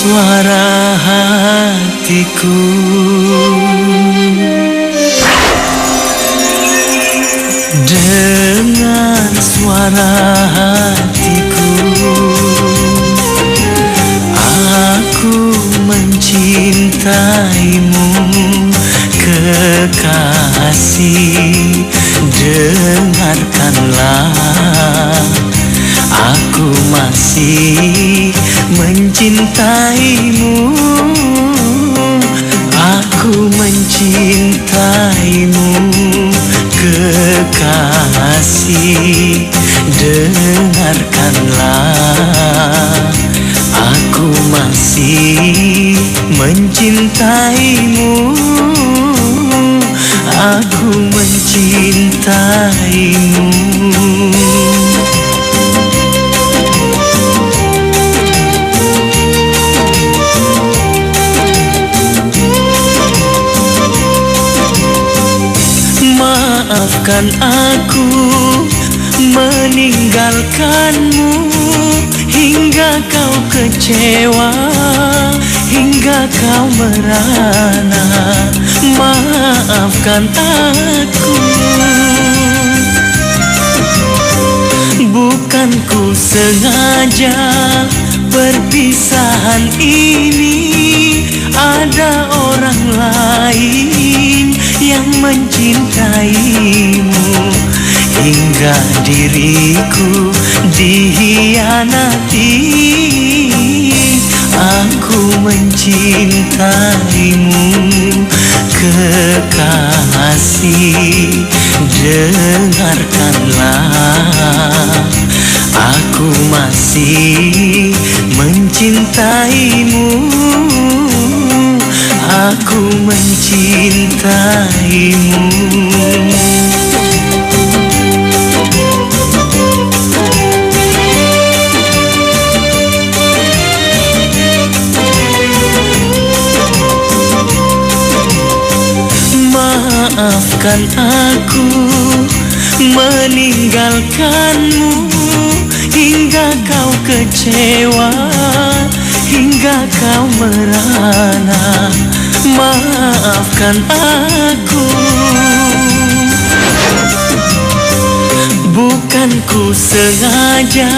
suara hatiku. Dengar suara hatiku, aku mencintaimu kekasih. Dengarkanlah, aku masih mencintaimu. Aku mencintaimu kekasih. Dengarkanlah, aku masih mencintaimu. Aku mencintaimu. Maafkan aku meninggalkanmu, hingga kau kecewa, hingga kau merana. Maafkan aku, bukan ku sengaja perpisahan ini. Ada orang lain yang mencintaimu, hingga diriku dihianati. Aku mencintaimu kekasih. Dengarkanlah, aku masih mencintaimu. Aku mencintaimu. Maafkan aku meninggalkanmu, hingga kau kecewa, hingga kau merana. Maafkan aku, bukan ku sengaja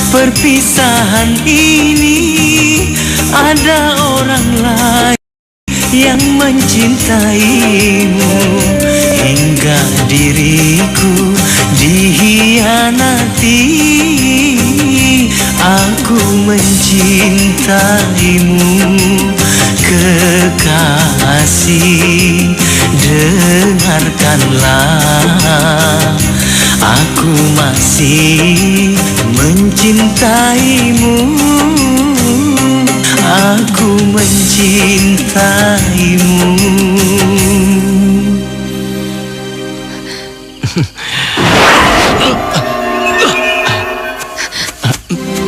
perpisahan ini. Ada orang lain yang mencintaimu, hingga diriku dihianati. Aku mencintaimu kekasih. Dengarkanlah, aku masih mencintaimu. Aku mencintaimu.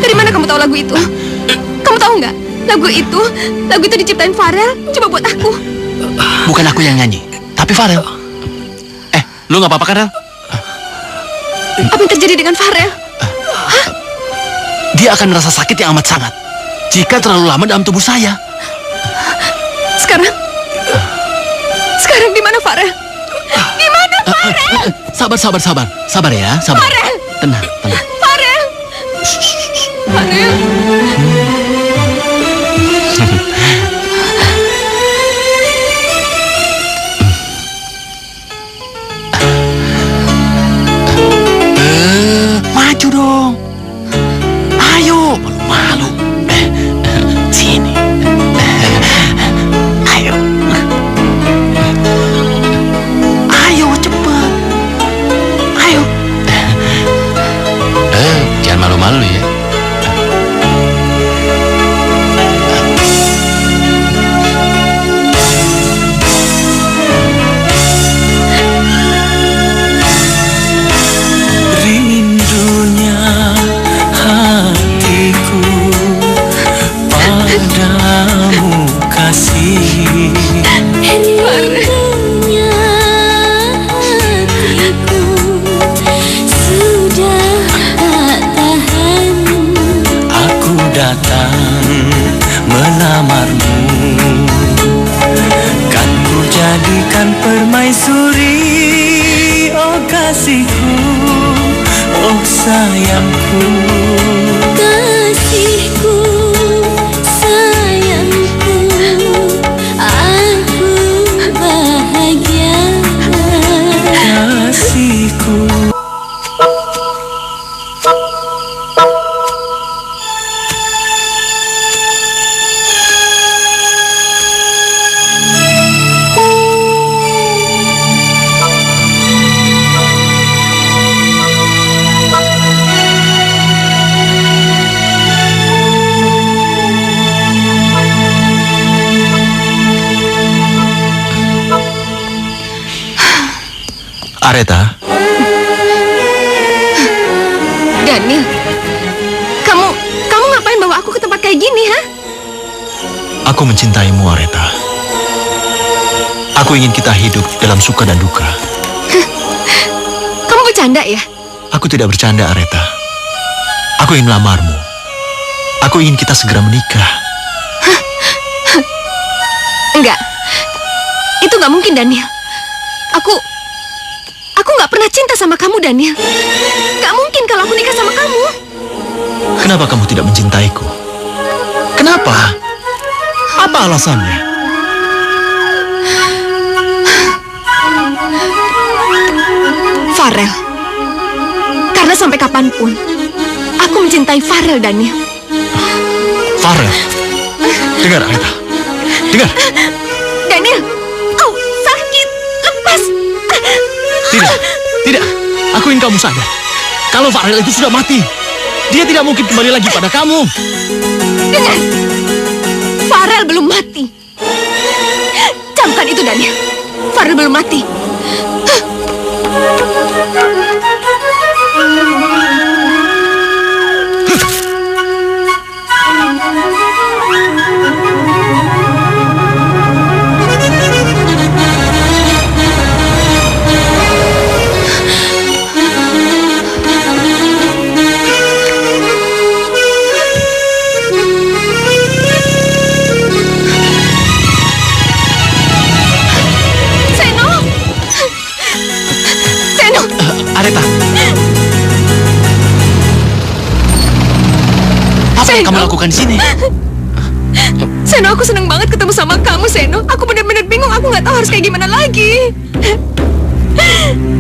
Dari mana kamu tahu lagu itu? Kamu tahu nggak? Lagu itu diciptain Farel cuma buat aku. Bukan aku yang nyanyi, tapi Farel. Lu nggak apa-apa kan, Rel? Apa yang terjadi dengan Farel? Dia akan merasa sakit yang amat sangat jika terlalu lama dalam tubuh saya. Sekarang di mana Farel? Di mana Farel? Sabar ya, sabar. Farel! Tenang. Farel! Farel! Maju dong. Ayo, malu-malu. Sini. Ayo. Ayo, cepat. Ayo. Jangan malu-malu ya. melamarmu. Kan ku jadikan permaisuri, oh kasihku, oh sayangku. Kasihku, sayangku, aku bahagia. Kasihku. Areta, Daniel, kamu ngapain bawa aku ke tempat kayak gini, ha? aku mencintaimu, Areta. Aku ingin kita hidup dalam suka dan duka. Kamu bercanda ya? Aku tidak bercanda, Areta. Aku ingin melamarmu. Aku ingin kita segera menikah. Enggak. Itu nggak mungkin, Daniel. Aku nggak pernah cinta sama kamu, Daniel. Nggak mungkin kalau aku nikah sama kamu. Kenapa kamu tidak mencintaiku? Kenapa? Apa alasannya? Farel. Karena sampai kapanpun, aku mencintai Farel, Daniel. Farel. Dengar, Areta. Dengar. Daniel. Oh, sakit. Lepas. Tidak. Aku ingin kamu sadar. Kalau Farel itu sudah mati, dia tidak mungkin kembali lagi pada kamu. Dengar. Farel belum mati. Camkan itu, Daniel. Farel belum mati. Areta. Apa yang kamu lakukan di sini? Seno, aku seneng banget ketemu sama kamu, Seno. Aku benar-benar bingung, aku nggak tahu harus kayak gimana lagi.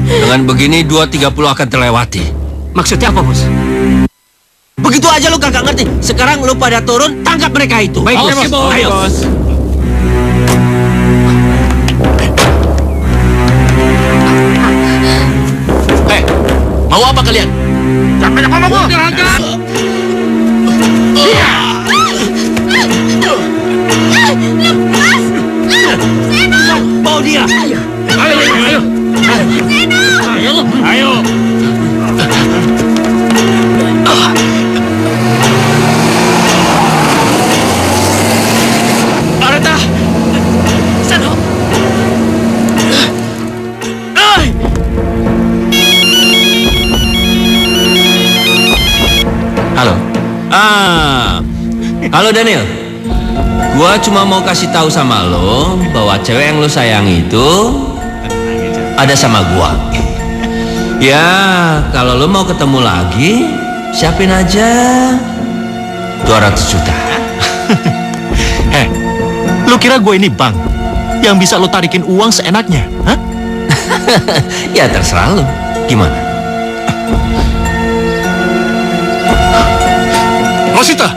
Dengan begini 2.30 akan terlewati. Maksudnya apa, Bos? Begitu aja lu kagak ngerti. Sekarang lu pada turun, tangkap mereka itu. Baik, Oke, Bos. Ayo. Bos. Mau apa kalian? Sampai apa mau? Lepas! Seno! Bawa dia. Ayo. Seno! Ayo. Areta. Seno. Halo. Halo Daniel. Gua cuma mau kasih tahu sama lo bahwa cewek yang lo sayang itu ada sama gua. Ya, kalau lo mau ketemu lagi, siapin aja 200 juta. Lu kira gue ini bank yang bisa lo tarikin uang seenaknya? Hah? Ya terserah lo. Gimana? Rosita!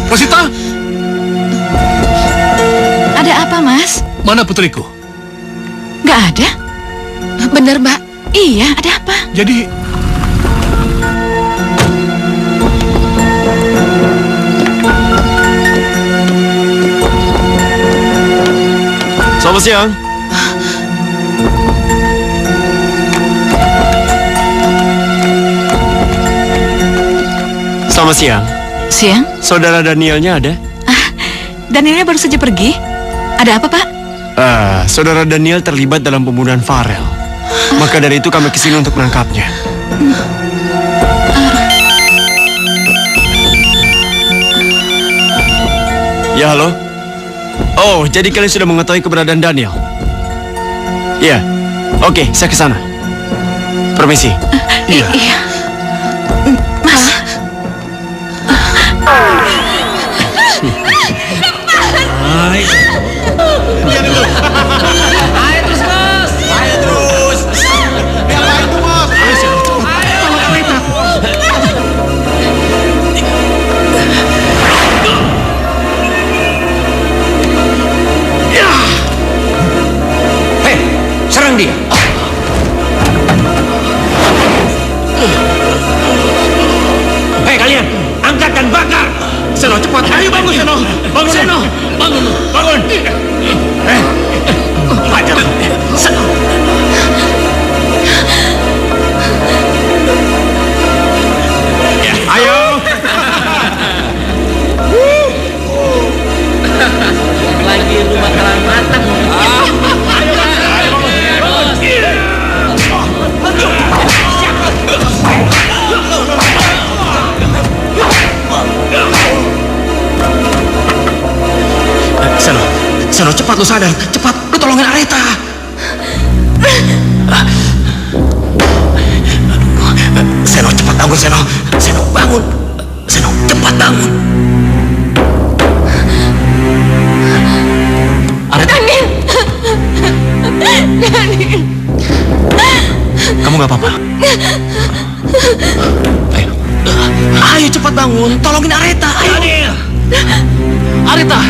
Rosita! Ada apa, Mas? Mana putriku? Nggak ada? Bener, Mbak. Iya, ada apa? Jadi... Selamat siang. Selamat siang. Siang? Saudara Danielnya ada? Danielnya baru saja pergi. Ada apa, Pak? Saudara Daniel terlibat dalam pembunuhan Farel. Maka dari itu kami kesini untuk menangkapnya. Ya, halo? Oh, jadi kalian sudah mengetahui keberadaan Daniel? Iya. Oke, saya ke sana. Permisi. Iya. Mas. Ayo terus, Bos. Ayo terus. Apa itu, Bos? Hei, serang dia. Hei kalian, angkat dan bakar. Seno, cepat. Ayo bangun, Seno. Bangun, Seno. Bangun, bangun. Ajar. Seno. Ya, ayo. Lagi lu bakalan matang. Seno, cepat lu sadar. Cepat, lu tolongin Aretha. Seno, cepat bangun, Seno. Seno, bangun. Seno, cepat bangun. Aretha. Daniel. Daniel. Kamu gak apa-apa? Ayo. Ayo cepat bangun. Tolongin Aretha. Ayo. Daniel. Aretha,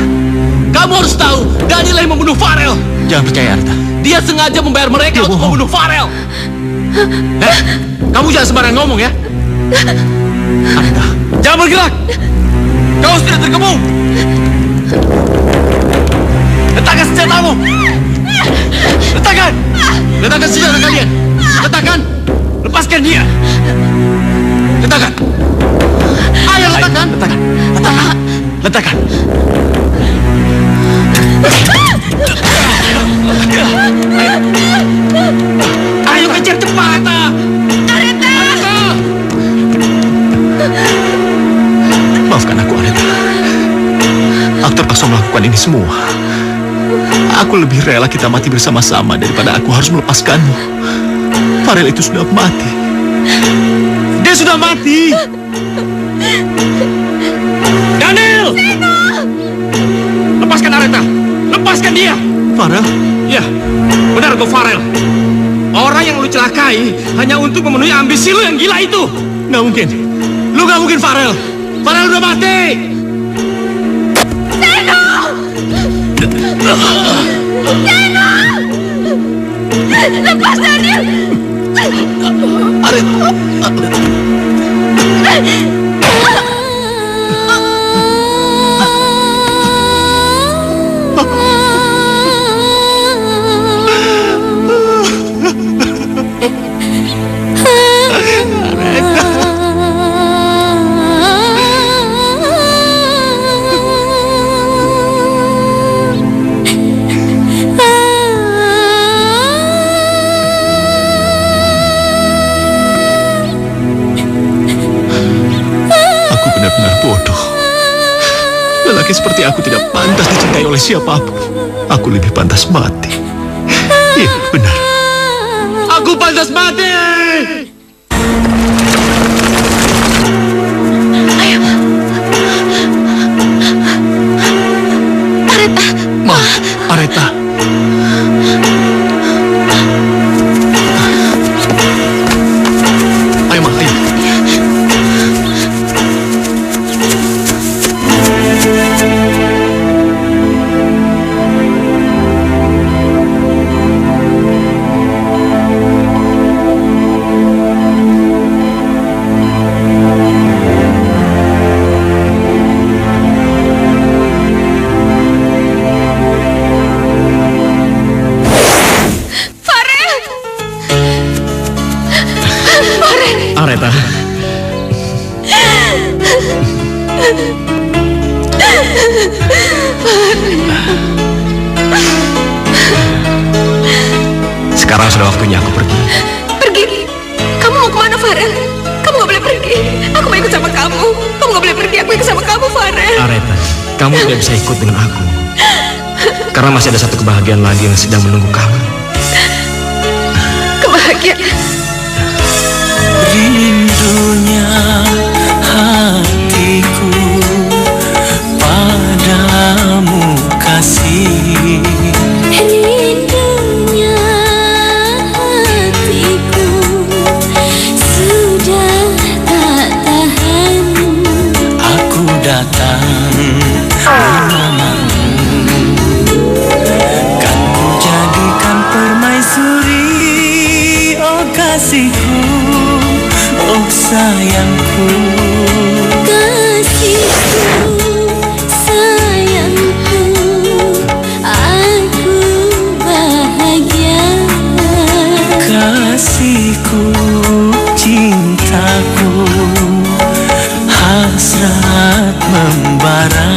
kamu harus tahu Daniel yang membunuh Farel. Jangan percaya Aretha. Dia sengaja membayar mereka untuk membunuh Farel. Kamu jangan sembarang ngomong ya. Aretha, Jangan bergerak. Kau sudah terkepung. Letakkan senjatamu. Letakkan. Letakkan senjata kalian. Letakkan. Lepaskan dia. Letakkan. Ayo letakkan. letakkan. Letakkan. Letakkan. Ayo kejar cepat. Aretha. Maafkan aku, Aretha. Aku terpaksa melakukan ini semua. Aku lebih rela kita mati bersama-sama daripada aku harus melepaskanmu. Farel itu sudah mati. Dia sudah mati. Daniel! Lepaskan Aretha. Lepaskan dia. Farel? Ya, benar kau Farel. Orang yang lu celakai hanya untuk memenuhi ambisi lu yang gila itu. Nggak mungkin. Lu gak mungkin Farel. Farel udah mati. Seno! Lepas Daniel! Aretha. Bodoh. Lelaki seperti aku tidak pantas dicintai oleh siapapun. Aku lebih pantas mati. Iya, benar. Aku pantas mati. Ayo. Aretha. Ma, Aretha. Ayo, Ma, ayo. Aretha. Sekarang sudah waktunya aku pergi. Pergi? Kamu mau kemana, Farel? Kamu gak boleh pergi. Aku mau ikut sama kamu. Kamu gak boleh pergi, aku ikut sama kamu, Farel. Aretha, kamu tidak bisa ikut dengan aku. Karena masih ada satu kebahagiaan lagi yang sedang menunggu kamu. Kebahagiaan. Rindunya hatiku padamu kasih. Rindunya hatiku sudah tak tahan. Aku datang menamamu, kan ku jadikan permaisuri. Oh kasihku, oh sayangku, Kasihku, sayangku, aku bahagia. kasihku, cintaku, hasrat membara.